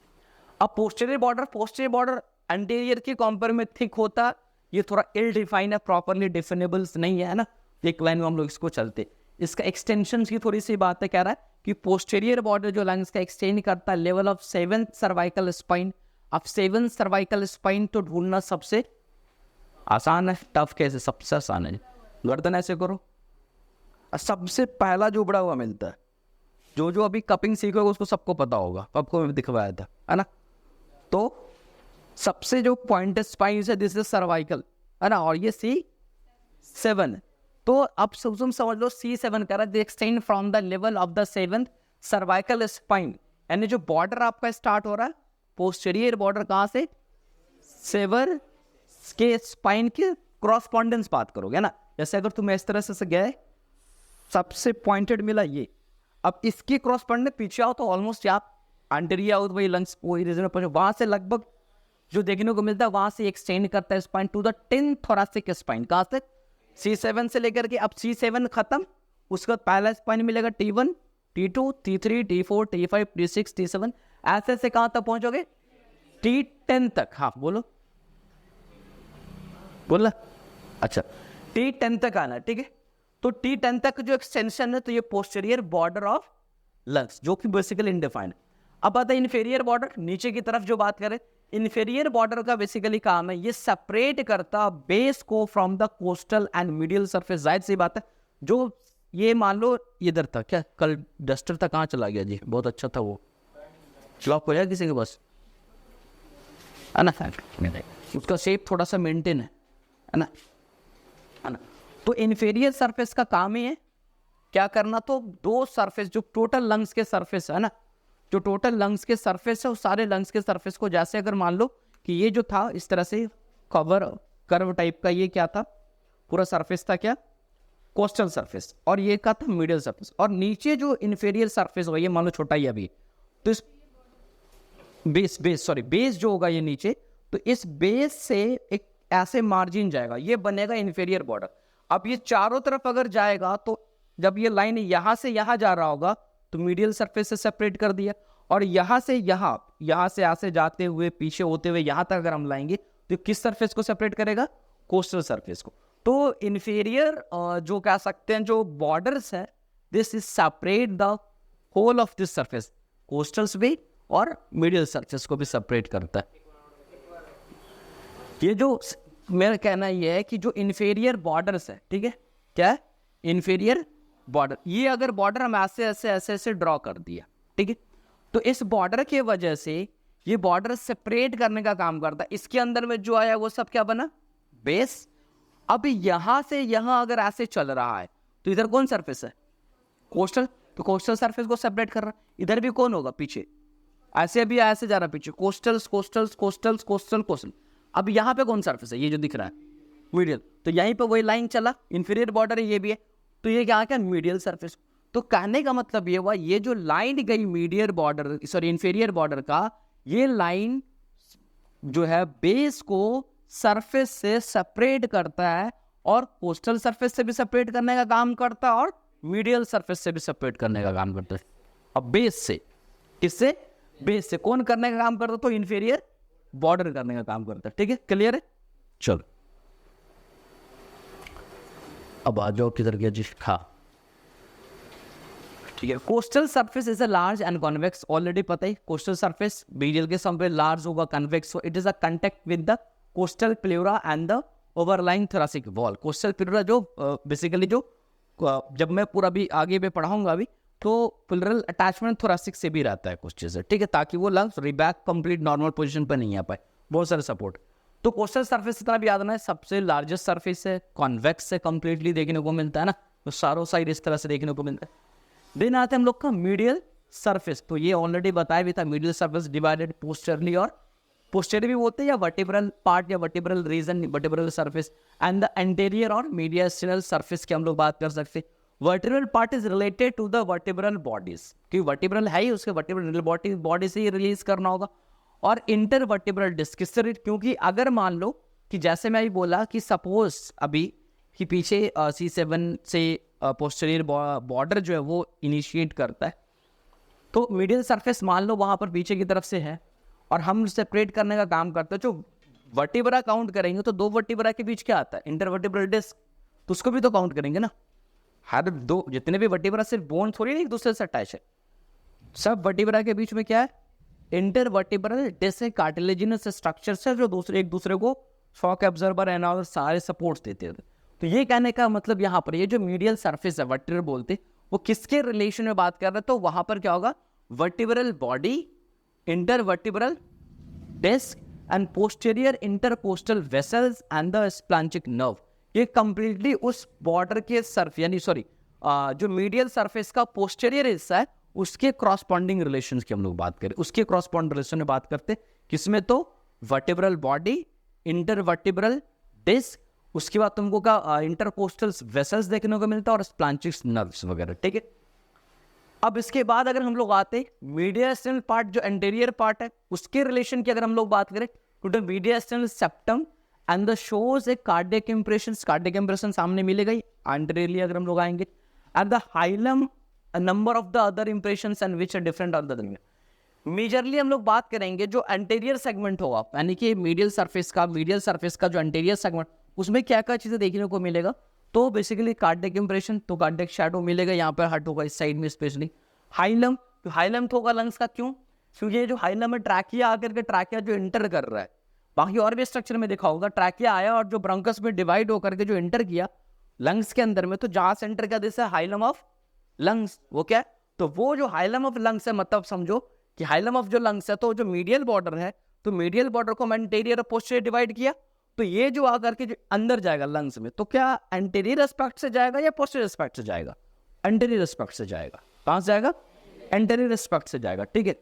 [SPEAKER 2] अब पोस्टीरियर बॉर्डर एंटीरियर के कंपेयर में थिक होता, ये थोड़ा इल डिफाइन है, प्रॉपरली डिफिनेबल नहीं है ना, एक लाइन में हम लोग इसको चलते। इसका एक्सटेंशन की थोड़ी सी बात है, कह रहा है कि पोस्टेरियर बॉर्डर जो लंग्स का एक्सटेंड करता है level of 7th cervical spine. अब 7th सर्वाइकल स्पाइन तो ढूंढना सबसे आसान है, टफ कैसे? सबसे आसान है, गर्दन ऐसे करो, सबसे पहला जो बड़ा हुआ मिलता है, जो अभी कपिंग सीखोगे उसको सबको पता होगा, आपको मैं दिखवाया था, है ना? तो सबसे जो पॉइंट स्पाइन है दिस इज सर्वाइकल, है ना, और ये C7। तो अब तुम समझ लो C7 का extend from the level of the 7th cervical spine, यानी जो बॉर्डर आपका स्टार्ट हो रहा है पोस्टेरियर बॉर्डर कहाँ से? 7 के स्पाइन के क्रॉसपॉन्डेंस बात करोगे ना, जैसे अगर तुम इस तरह से गए, सबसे पॉइंटेड मिला ये, अब इसके क्रॉसपॉन्डेंस पीछे आओ तो ऑलमोस्ट आप एंटेरियर आउट वही लंग्स वही रीजन पर, वहां से लगभग जो देखने को मिलता है वहां से एक्सटेंड करता है spine to the 10th thoracic spine. कहां से? C7 से लेकर के, अब C7 खत्म, उसके बाद पहला स्पाइन मिलेगा T1, T2, T3, T4, T5, T6, T7, ऐसे से कहां तक पहुंचोगे? T10 तक। हाँ बोलो बोला, अच्छा T10 तक आना, ठीक है। तो T10 तक जो एक्सटेंशन है तो ये पोस्टीरियर बॉर्डर ऑफ लंग्स, जो कि बेसिकली इनडिफाइंड। अब आता है इन्फीरियर बॉर्डर, नीचे की तरफ जो बात करें, इन्फीरियर बॉर्डर का बेसिकली काम है ये सेपरेट करता बेस को from the coastal and medial surface. जाहिर सी बात है, जो ये मान लो इधर था, क्या कल डस्टर था, कहाँ चला गया जी? बहुत अच्छा था वो, लॉक हो जाए किसी के पास, है ना? उसका शेप थोड़ा सा मेंटेन है ना, है ना? तो इन्फीरियर सरफेस का काम ही है क्या करना, तो दो सरफेस जो टोटल लंग्स के सरफेस है ना, जो टोटल लंग्स के सरफेस है उस सारे लंग्स के सरफेस को, जैसे अगर मान लो कि ये जो था इस तरह से कर्व टाइप का, ये क्या था, पूरा सरफेस था क्या? कोस्टल सरफेस, और ये का था मीडियल सरफेस, और नीचे जो इन्फीरियर सरफेस होगा ये मान लो छोटा ही अभी, तो इस बेस जो होगा ये नीचे, तो इस बेस से एक ऐसे मार्जिन जाएगा, ये बनेगा इन्फीरियर बॉर्डर। अब ये चारों तरफ अगर जाएगा तो जब ये लाइन यहां से यहां जा रहा होगा तो मीडियल सरफेस से सेपरेट कर दिया, और यहां से यहां से ऐसे जाते हुए पीछे होते हुए यहां तक अगर हम लाएंगे तो किस सरफेस को सेपरेट करेगा? कोस्टल सरफेस को। तो इन्फीरियर जो कह सकते हैं जो बॉर्डर्स है, this is separate the whole of this surface, costals भी और मीडियल सरफेस को भी सेपरेट करता है। ये जो मेरा कहना ये है कि जो इन्फीरियर बॉर्डर्स है, ठीक है, क्या है? इन्फीरियर बॉर्डर, ये अगर बॉर्डर हम ऐसे ड्रॉ कर दिया, ठीक है, तो इस बॉर्डर के वजह से ये बॉर्डर सेपरेट करने का काम करता है। इसके अंदर में जो आया वो सब क्या बना? बेस। अब यहां से यहां अगर ऐसे चल रहा है तो इधर कौन सरफेस है? कोस्टल। तो कोस्टल सरफेस को सेपरेट कर रहा है। इधर भी कौन होगा? पीछे ऐसे भी ऐसे जा रहा है पीछे, कोस्टल्स कोस्टल्स कोस्टल्स कोस्टल कोस्टल। अब यहाँ पे कौन सरफेस है? ये जो दिख रहा है मीडियल, तो यहीं पे वही लाइन चला, इन्फीरियर बॉर्डर है, ये भी है, तो ये क्या क्या? Medial surface. तो कहने का मतलब ये हुआ, ये जो लाइन गई मीडियल बॉर्डर इन्फीरियर बॉर्डर का, ये लाइन जो है बेस को सरफेस से सेपरेट करता है, और कोस्टल सरफेस से भी सेपरेट करने का काम करता है, और मीडियल सरफेस से भी सेपरेट करने का काम करता है। अब बेस से, किससे? बेस से। कौन करने का काम करता है? तो इन्फीरियर बॉर्डर करने का काम करता है। ठीक है, क्लियर है? चलो अब आ जाओ, किधर गया जी? हाँ ठीक है। Coastal surface is a large and convex, already पता है, कोस्टल सरफेस मीडियल के सम पे लार्ज होगा, कन्वेक्स हो। It is a contact with the costal pleura and the overlying thoracic wall. Costal pleura जो बेसिकली जो जब मैं पूरा भी आगे पे पढ़ाऊंगा अभी, तो प्लूरल अटैचमेंट थोरैसिक से भी रहता है कुछ चीज़ें, ठीक है, ताकि वो लंग्स रिबैक कंप्लीट नॉर्मल पोजीशन पर नहीं आ पाए, बहुत सारे सपोर्ट। तो कोस्टल सरफेस इतना भी याद रखना है, सबसे लार्जेस्ट सरफेस है, कॉन्वेक्स से कंप्लीटली देखने को मिलता है ना, तो चारों साइड इस तरह से देखने को मिलता है। देन आते हैं हम लोग का मीडियल सरफेस, तो ये ऑलरेडी बताया भी था, मीडियल सरफेस डिवाइडेड पोस्टरली और पोस्टेरियर भी बोलते हैं, या वर्टिब्रल पार्ट या vertebral region, vertebral surface and the anterior और मीडियस्टिनल सरफेस की हम लोग बात कर सकते हैं। Vertebral part is related to the vertebral bodies, क्योंकि वर्टिब्रल है ही, उसके वर्टिब्रल बॉडी से ही रिलीज करना होगा। और इंटरवर्टिब्रल डिस्क, क्योंकि अगर मान लो कि जैसे मैं अभी बोला कि सपोज अभी कि पीछे C7 से पोस्टेरियर बॉर्डर जो है वो इनिशिएट करता है, तो मीडियल सरफेस मान लो वहाँ पर पीछे की तरफ से है, और हम सेपरेट करने का काम करते हैं। जो वर्टिब्रा काउंट करेंगे तो दो वर्टिब्रा के बीच क्या आता है? इंटरवर्टिब्रल डिस्क, तो उसको भी तो काउंट करेंगे ना। हर दो जितने भी वर्टिब्रा सिर्फ बोन थोड़ी नहीं एक दूसरे से अटैच है, सब वर्टिब्रा के बीच में क्या है, इंटरवर्टिब्रल डिस्क कार्टिलेजिनस स्ट्रक्चर्स है जो दूसरे एक दूसरे को शॉक एब्जॉर्बर एंड और सारे सपोर्ट्स देते हैं। तो ये कहने का मतलब यहाँ पर ये जो मीडियल सरफेस है वर्टिब्रल बोलते वो किसके रिलेशन में बात कर रहे हैं, तो वहां पर क्या होगा, vertebral body, intervertebral disc and posterior intercostal vessels and the splanchnic nerve, ये कंप्लीटली उस बॉर्डर के सर्फ यानी सॉरी जो मीडियल सरफेस का पोस्टीरियर हिस्सा है उसके क्रॉसपॉन्डिंग रिलेशंस की हम लोग बात करें, उसके क्रॉसपॉन्डिंग रिलेशन में बात करते हैं किसमें, तो वर्टिब्रल बॉडी, इंटरवर्टिब्रल डिस्क, उसके बाद तुमको का इंटरकोस्टल वेसल्स देखने को मिलता है और स्प्लांचिक नर्व्स वगैरह, ठीक है। अब इसके बाद अगर हम लोग आते मीडियस्टर्नल पार्ट जो एंटीरियर पार्ट है उसके रिलेशन की अगर हम लोग बात करें तो the mediastinal septum and the shows a cardiac impression सामने मिलेगा ही एंटीरियरली अगर हम लोग आएंगे, at the hilum a number of the other impressions and which are different on the other. Majorly हम लोग बात करेंगे जो एंटीरियर सेगमेंट होगा यानी कि मीडियल सरफेस का जो एंटीरियर सेगमेंट उसमें क्या क्या चीजें देखने को मिलेगा, तो बेसिकली कार्डियक इंप्रेशन, तो कार्डियक शैडो मिलेगा, यहाँ पर हट होगा इस साइड में स्पेशली। हाइलम, तो हाइलम तो होगा लंग्स का, क्यों, क्योंकि ये जो हाइलम है ट्रैकिया आकर के ट्रैकिया जो इंटर कर रहा है, बाकी और भी स्ट्रक्चर में देखा होगा ट्रैकिया आया और जो ब्रोंकस में डिवाइड होकर के जो इंटर किया लंग्स के अंदर में, तो जहां से एंटर किया दिस है हाइलम ऑफ लंग्स, वो क्या है, तो वो जो हाइलम ऑफ लंग्स है, मतलब समझो कि हाइलम ऑफ जो लंग्स है तो जो मीडियल बॉर्डर है, तो मीडियल बॉर्डर को एंटीरियर और पोस्टीरियर डिवाइड किया, तो ये जो आकर के जो अंदर जाएगा लंग्स में, तो क्या एंटीरियर एस्पेक्ट से जाएगा या पोस्टीरियर एस्पेक्ट से जाएगा, एंटीरियर एस्पेक्ट से जाएगा, कहां से जाएगा, एंटीरियर एस्पेक्ट से जाएगा, ठीक है।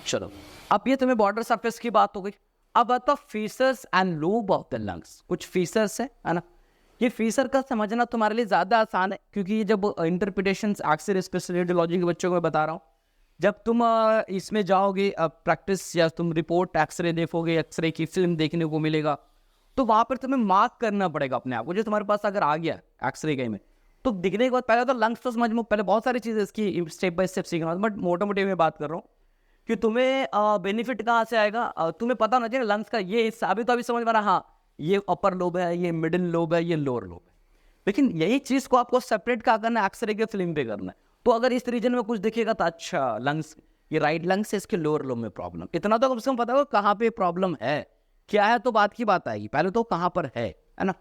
[SPEAKER 2] चलो अब ये तुम्हें बॉर्डर सरफेस की बात हो गई, अब आता features and lobe of the lungs, कुछ फीचर्स है ना, ये फीचर का समझना तुम्हारे लिए ज्यादा आसान है क्योंकि जब इंटरप्रिटेशन एक्सरे स्पेशल रेडियोलॉजी के बच्चों को मैं बता रहा हूँ, जब तुम इसमें जाओगे प्रैक्टिस या तुम रिपोर्ट एक्सरे देखोगे, एक्सरे की फिल्म देखने को मिलेगा, तो वहां पर तुम्हें मार्क करना पड़ेगा अपने आप को, जो तुम्हारे पास अगर आ गया एक्सरे के में, तो दिखने के बाद पहले तो लंग्स तो समझ में, पहले बहुत सारी चीजें इसकी स्टेप बाय स्टेप सीखना, बट मोटा मोटी में बात कर रहा हूँ कि तुम्हें बेनिफिट कहाँ से आएगा, तुम्हें पता होना चाहिए लंग्स का ये हिस्सा, अभी तो अभी समझ में रहा, हाँ ये अपर लोब है, ये मिडिल लोब है, ये लोअर लोब है, लेकिन यही चीज को आपको सेपरेट क्या करना है, एक्सरे के फिल्म पे करना है, तो अगर इस रीजन में कुछ दिखेगा तो अच्छा लंग्स, ये राइट लंग्स है, इसके लोअर लोब में प्रॉब्लम, इतना तो कम से कम पता होगा कहाँ पे प्रॉब्लम है, क्या है तो बात की बात आएगी, पहले तो कहाँ पर है ना।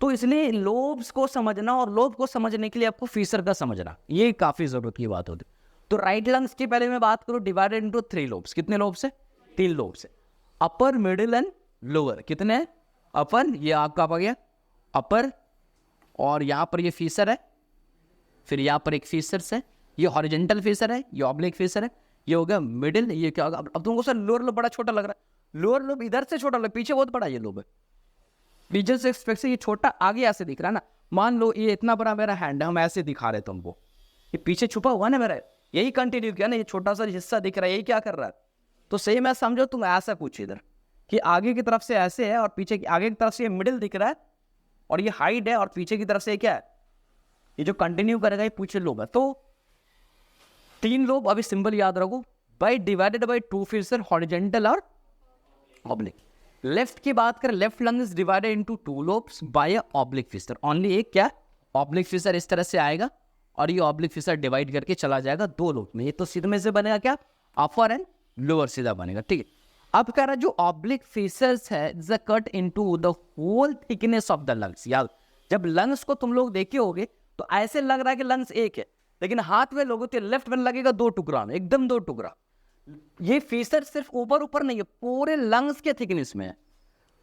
[SPEAKER 2] तो इसलिए लोब्स को समझना और लोब को समझने के लिए आपको फीचर का समझना ये काफी जरूरत की बात होती है। तो राइट लंग्स की पहले मैं बात करूं, डिवाइडेड इनटू 3 लोब्स, कितने लोब्स है, 3 लोब्स है, अपर मिडिल एंड लोअर, कितने हैं, अपर, ये आपका आ गया अपर, और यहाँ पर ये फीचर है, फिर यहाँ पर एक फीचर्स है, ये हॉरिजेंटल फीचर है, ये ऑब्लिक फीचर है, ये हो गया मिडिल, ये क्या होगा, अब तुमको सर लोअर लोब बड़ा छोटा लग रहा है, लोअर लोब इधर से छोटा लग, पीछे बहुत बड़ा ये लोब है, पीछे से एक्सपेक्ट से ये छोटा, आगे ऐसे दिख रहा है ना, मान लो ये इतना बड़ा मेरा हैंड है, हम ऐसे दिखा रहे तुमको, ये पीछे छुपा हुआ ना मेरा, यही कंटिन्यू किया ना, ये छोटा सा हिस्सा दिख रहा है, यही क्या कर रहा है, तो सही मैं समझो तुम ऐसा कुछ इधर कि आगे की तरफ से ऐसे है और पीछे की, आगे की तरफ से ये मिडिल दिख रहा है और ये हाइट है और पीछे की तरफ से क्या है, ये जो कंटिन्यू करेगा ये पीछे लोब है, तो 3 लोब, अभी सिंबल याद रखो, by divided by 2 fissure, horizontal और ऑब्लिक। लेफ्ट की बात करें, left lung is divided into 2 lobes by oblique fissure, only एक क्या ऑब्लिक फीचर इस तरह से आएगा और ये ऑब्लिक फीचर डिवाइड करके चला जाएगा 2 लोब में, ये तो सीधे में से बनेगा क्या, अपर एंड लोअर सीधा बनेगा, ठीक है। अब कह रहा जो ऑब्लिक फीचर्स है is a cut into the whole thickness of the lungs, याद जब लंग्स को तुम लोग देखे होगे तो ऐसे लग रहा है कि लंग्स एक है, लेकिन हाथ में लोगों तो लेफ्ट में लगेगा 2 टुकड़ा में, एकदम 2 टुकड़ा, ये फीचर सिर्फ ऊपर ऊपर नहीं है, पूरे लंग्स के थिकनेस में है,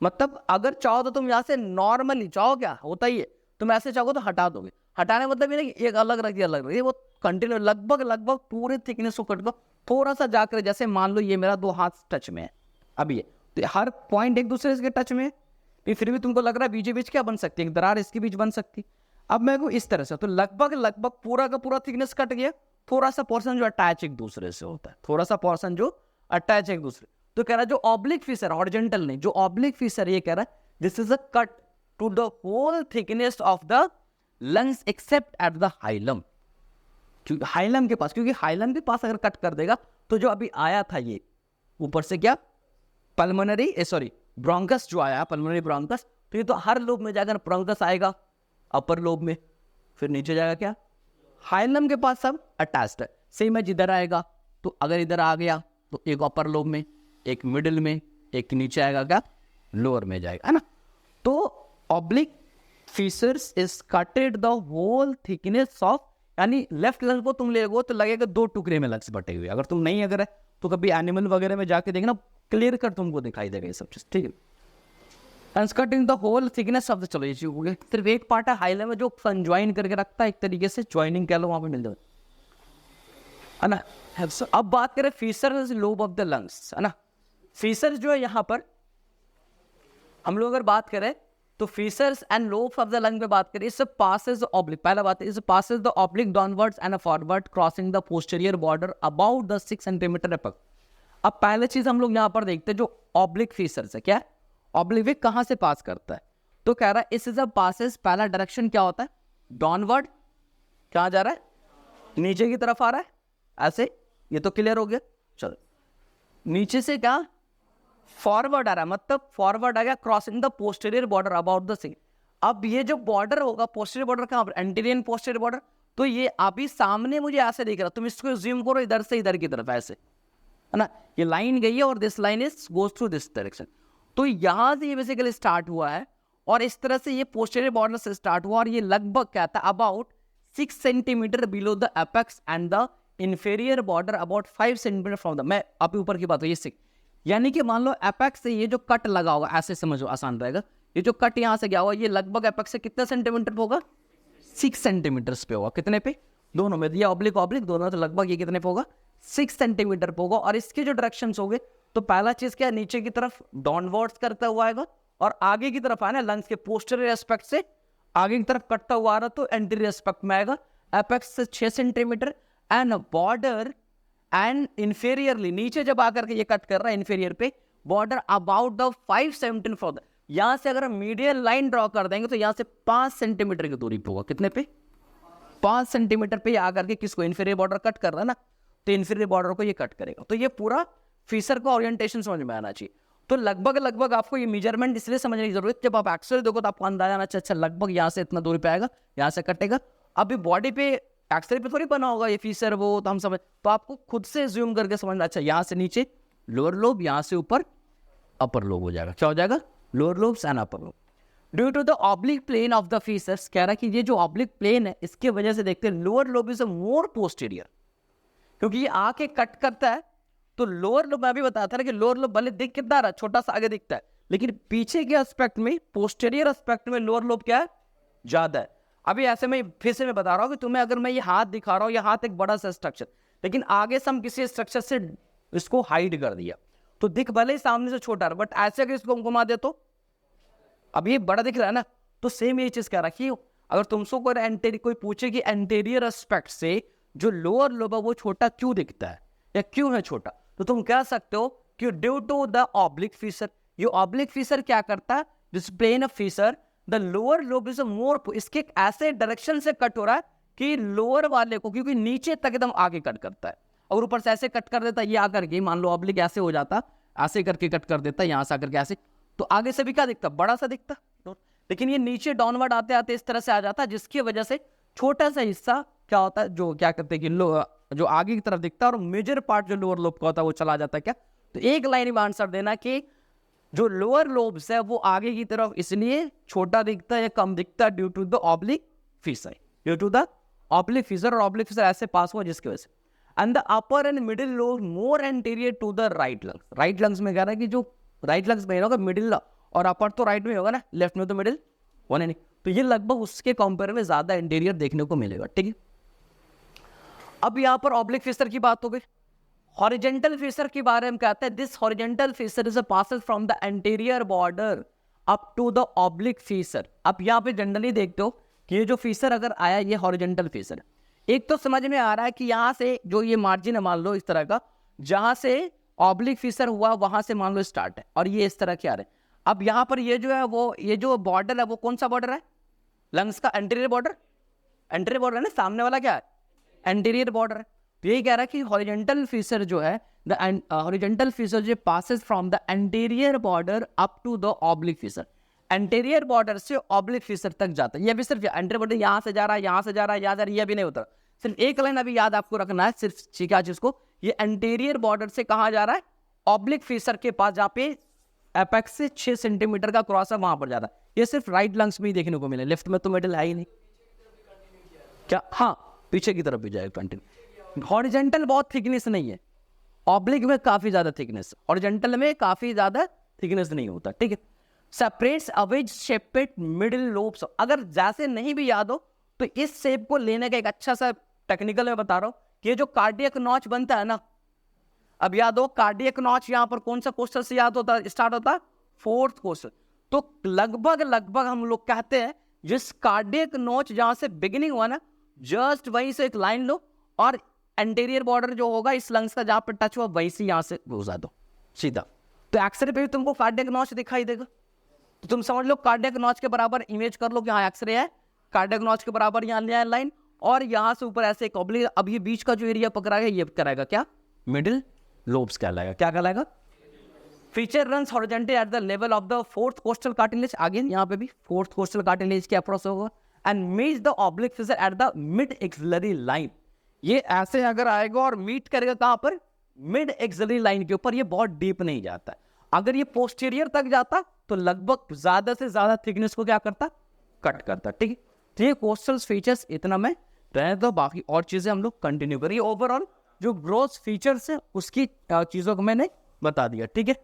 [SPEAKER 2] मतलब अगर चाहो तो तुम यहाँ से नॉर्मली चाहो, क्या होता ही है, तुम ऐसे चाहो तो हटा दोगे, हटाने मतलब ये नहीं एक अलग रख दिया अलग रख दिया, वो कंटिन्यू लगभग पूरे थिकनेस को कट दो, थोड़ा सा जाकर, जैसे मान लो ये मेरा 2 हाथ टच में है अभी ये, तो हर पॉइंट एक दूसरे के टच में है, फिर भी तुमको लग रहा है बीच बीच क्या बन सकती है, एक दरार इसके बीच बन सकती, अब मैं को इस तरह से, तो लगभग पूरा का पूरा थिकनेस कट गया, थोड़ा सा पोर्शन जो अटैच एक दूसरे से होता है, थोड़ा सा पोर्शन जो अटैच एक दूसरे, तो कह रहा है जो ऑब्लिक फीचर, हॉरिजेंटल नहीं, जो ऑब्लिक फीचर ये कह रहा है this is a cut to the whole thickness of the lungs except at the hilum, क्योंकि हाइलम के पास, क्योंकि हाइलम के पास अगर कट कर देगा तो जो अभी आया था ये ऊपर से क्या पल्मोनरी ब्रोंकस जो आया पल्मोनरी ब्रोंकस, तो ये तो हर लोब में जाकर ब्रोंकस आएगा, अपर लोब में, फिर नीचे जाएगा क्या, हाइलम के पास सब अटैच्ड है। सेम है, जिधर आएगा तो अगर इधर आ गया तो एक अपर लोब में, एक मिडिल में, एक नीचे आएगा क्या, लोअर में जाएगा, है ना। तो oblique fissures is cutted the whole thickness of, यानी लेफ्ट लंग को तुम लेगो तो लगेगा 2 टुकड़े में लंग्स बटे हुए। अगर तुम नहीं अगर है तो कभी एनिमल वगैरह में जाके देखना, क्लियर कर तुमको दिखाई देगा ये सब चीज, ठीक है। Cutting the whole thickness of the, चलो ये चीज हो गया। सिर्फ एक पार्ट है हाई लेवल जो कंजॉइन करके रखता है, एक तरीके से ज्वाइनिंग कह लो, वहां पे मिल जाए, है ना। अब बात करें fissures lobe of the lungs, है ना। फीसर्स जो है यहाँ पर हम लोग अगर बात करें तो fissures and lobes of the lung में बात करें, इस पासेस ऑब्लिक, पहला बात है इस passes the oblique downwards and forward crossing the posterior border about the 6 centimetre apex. अब पहले चीज हम लोग यहाँ पर देखते हैं जो ऑब्लिक फीसर्स है, क्या है ऑब्लिक कहां से पास करता है, तो कह रहा है इस पासेस, पहला डायरेक्शन क्या होता है, डाउनवर्ड, कहां जा रहा है, नीचे की तरफ आ रहा है, ऐसे, ये तो क्लियर हो गया। चलो नीचे से क्या फॉरवर्ड आ रहा है, मतलब फॉरवर्ड आ गया, crossing the posterior border about the सिंग। अब ये जो बॉर्डर होगा पोस्टीरियर बॉर्डर कहां पर, एंटीरियर पोस्टीरियर बॉर्डर, तो ये अभी सामने मुझे ऐसे दिख रहा, तुम इसको जूम करो इधर से इधर की तरफ ऐसे, है ना, ये लाइन गई है और this line is goes through this direction. तो यहां से ये बेसिकली स्टार्ट हुआ है और इस तरह से ये पोस्टीरियर बॉर्डर से स्टार्ट हुआ और ये लगभग क्या था, about 6 centimetre below the apex and the inferior border about 5 centimetre from the, मैं अभी ऊपर की बात है, ये 6, यानी कि मान लो एपेक्स से ये जो कट लगा होगा, ऐसे समझो आसान रहेगा, ये जो कट यहां से गया होगा ये लगभग एपेक्स से कितने सेंटीमीटर पे होगा, 6 सेंटीमीटर पे होगा, कितने पे, दोनों में दिया ऑब्लिक ऑब्लिक दोनों, तो लगभग ये कितने पे होगा, 6 सेंटीमीटर पे होगा। और इसके जो डायरेक्शंस होंगे, तो पहला चीज क्या है, नीचे की तरफ डाउनवर्ड्स करता हुआ आएगा और आगे की तरफ आना लंग्स के पोस्टीरियर एस्पेक्ट से आगे की तरफ कटता हुआ आ रहा, तो एंटीरियर एस्पेक्ट में आएगा, एपेक्स से 6 centimetre and border and inferiorly, नीचे जब आकर के ये कट कर रहा है इंफीरियर पे, border about the 5 centimetre from the, यहां से अगर मीडियल लाइन ड्रॉ कर देंगे तो यहां से 5 सेंटीमीटर की दूरी पे होगा, कितने पे, 5 सेंटीमीटर पे आकर के किसको, इंफीरियर बॉर्डर कट कर रहा है ना, तो इंफीरियर बॉर्डर को ये कट करेगा। तो ये पूरा फीसर का ओरिएंटेशन समझ में आना चाहिए। तो लगभग आपको ये मेजरमेंट इसलिए समझने की जरूरत, जब आप एक्सरे देखो तो आपको अंदाजा आना चाहिए, अच्छा लगभग यहाँ से इतना दूरी पे आएगा, यहाँ से कटेगा। अभी बॉडी पे एक्सरे पे थोड़ी बना होगा ये फीसर, वो तो हम समझ, तो आपको खुद से जूम करके समझना, अच्छा यहाँ से नीचे लोअर लोब, यहाँ से ऊपर अपर लोब हो जाएगा, क्या हो जाएगा, lower lobes and upper lobe. Due to the oblique plane of the fissures, कह रहा है कि ये जो ऑब्लिक प्लेन है इसके वजह से देखते हैं lower lobe is more posterior, क्योंकि ये आके कट करता है, तो लोअर लोब, मैं भी बताता था कि लोअर लोब भले दिख कितना रहा, छोटा सा आगे दिखता है, लेकिन पीछे के एस्पेक्ट में, पोस्टीरियर एस्पेक्ट में लोअर लोब क्या है, ज्यादा है। अभी ऐसे में फिर से मैं बता रहा हूं कि तुम्हें अगर मैं ये हाथ दिखा रहा हूं, ये हाथ एक बड़ा सा स्ट्रक्चर, लेकिन आगे से हम किसी स्ट्रक्चर से इसको हाइड कर दिया, तो दिख भले ही सामने से छोटा है, बट ऐसे अगर इसको घुमा दे तो अब ये बड़ा दिख रहा है ना। तो सेम ये चीज कह रखी, अगर तुमसे कोई पूछे कि एंटीरियर एस्पेक्ट से जो लोअर लोब है वो छोटा क्यों दिखता है या क्यों है छोटा, तो तुम कह सकते हो कि due to the oblique fissure. ये ऑब्लिक फीसर क्या करता है, this plane of fissure the lower lobe is more, इसके ऐसे डायरेक्शन से कट हो रहा है कि लोअर वाले को, क्योंकि नीचे तक एकदम आगे कट करता है, और ऊपर से ऐसे कट कर देता है, ये आकर के मान लो ऑब्लिक ऐसे हो जाता, ऐसे करके कट कर देता है, यहां से आकर के ऐसे, तो आगे से भी क्या दिखता, बड़ा सा दिखता, लेकिन ये नीचे डाउनवर्ड आते आते इस तरह से आ जाता है, जिसकी वजह से छोटा सा हिस्सा क्या होता है, जो क्या करते हैं कि जो आगे की तरफ दिखता है और मेजर पार्ट जो लोअर लोब का होता है वो चला जाता है। क्या, तो एक लाइन में आंसर देना कि जो लोअर लोब्स है वो आगे की तरफ इसलिए छोटा दिखता है या कम दिखता है, due to the oblique fissure, due to the oblique fissure, और ऑब्लिक फीसर ऐसे पास हुआ जिसकी वजह से। And the upper and middle lobe more anterior to the right lungs, right lungs में कह रहा है कि जो राइट लंग्स में होगा मिडिल, और अपर तो राइट में होगा ना, लेफ्ट में तो मिडिल होने नहीं, तो ये लगभग उसके कंपेयर में ज्यादा इंटीरियर देखने को मिलेगा, ठीक है। अब यहां पर ऑब्लिक फीसर की बात हो गई। हॉरिजेंटल फीसर के बारे में कहते हैं, this horizontal fissure is a passes from the anterior border up to the oblique fissure. अब यहाँ पे जनरली देखते हो कि ये जो फीसर अगर आया ये हॉरिजेंटल फीसर, एक तो समझ में आ रहा है कि यहाँ से जो ये मार्जिन है मान लो इस तरह का, जहां से ऑब्लिक फीसर हुआ वहां से मान लो स्टार्ट है, और ये इस तरह के आ रहे हैं। अब यहाँ पर ये जो है वो, ये जो बॉर्डर है वो कौन सा बॉर्डर है, लंग्स का एंटीरियर बॉर्डर, एंटीरियर बॉर्डर है ना, सामने वाला क्या है, एंटीरियर बॉर्डर है। तो ये कह रहा है कि हॉरिजेंटल फीसर जो है, द हॉरिजेंटल फीसर जो passes from the anterior border up to the oblique fissure, anterior border से ऑब्लिक फिशर तक जाता है। ये भी सिर्फ एंटीरियर बॉर्डर यहाँ से जा रहा है, यहाँ से जा रहा है, यहाँ जा रहा है, ये भी नहीं होता। सिर्फ एक लाइन अभी याद आपको रखना है सिर्फ, ठीक है जिसको, ये एंटीरियर बॉर्डर से कहाँ जा रहा है, ऑब्लिक फिशर के पास, जहाँ पे एपेक्स से 6 सेंटीमीटर का क्रॉस है वहां पर जा रहा है। ये सिर्फ राइट लंग्स में ही देखने को मिले, लेफ्ट में तो मिडल है ही नहीं क्या? हाँ, पीछे की तरफ भी जाएगा कंटिन्यू। हॉरिजेंटल बहुत थिकनेस नहीं है, ऑब्लिक में काफी ज्यादा थिकनेस, हॉरिजेंटल में काफी ज्यादा थिकनेस नहीं होता, ठीक है। Separates Awez shaped middle lobes. अगर जैसे नहीं भी याद हो तो इस शेप को लेने का एक अच्छा सा टेक्निकल मैं बता रहा हूं कि ये जो कार्डियक नॉच बनता है ना, अब याद हो कार्डियक नॉच यहाँ पर कौन सा कोस्टल से याद होता, स्टार्ट होता, 4th कोस्टल। तो लगभग हम लोग कहते हैं जिस कार्डियक नॉच जहां से बिगिनिंग हुआ ना, जस्ट वहीं से एक लाइन लो और एंटीरियर बॉर्डर जो होगा इस लंग्स का जहां पर टच हुआ वहीं से यहां से घुसा दो सीधा। तो एक्सरे पे भी तुमको कार्डियक नॉच दिखाई देगा, तो तुम समझ लो कार्डियक नॉच के बराबर इमेज कर लो कि हाँ एक्सरे है, कार्डियक नॉच के बराबर यहाँ लिया है लाइन, और यहाँ से ऊपर ऐसे एक ऑब्लिक। अब ये बीच का जो एरिया पकड़ा है ये कराएगा क्या, मिडिल लोब्स कहलाएगा। क्या कहलाएगा? Fissure runs horizontally at the level of the 4th costal cartilage. Again यहाँ पे भी 4th कोस्टल कार्टिलेज के अप्रोच होगा and meets the oblique fissure at the mid axillary line. ये ऐसे अगर आएगा और मीट करेगा कहां पर, मिड एक्सिलरी लाइन के ऊपर। ये बहुत डीप नहीं जाता, अगर ये पोस्टीरियर तक जाता तो लगभग ज्यादा से ज्यादा थिकनेस को क्या करता, कट करता, ठीक है। तो ये कोस्टल फीचर्स इतना में रहने दो, बाकी और चीजें हम लोग कंटिन्यू करिए। ओवरऑल जो ग्रोथ फीचर्स है उसकी चीजों को मैंने बता दिया, ठीक है।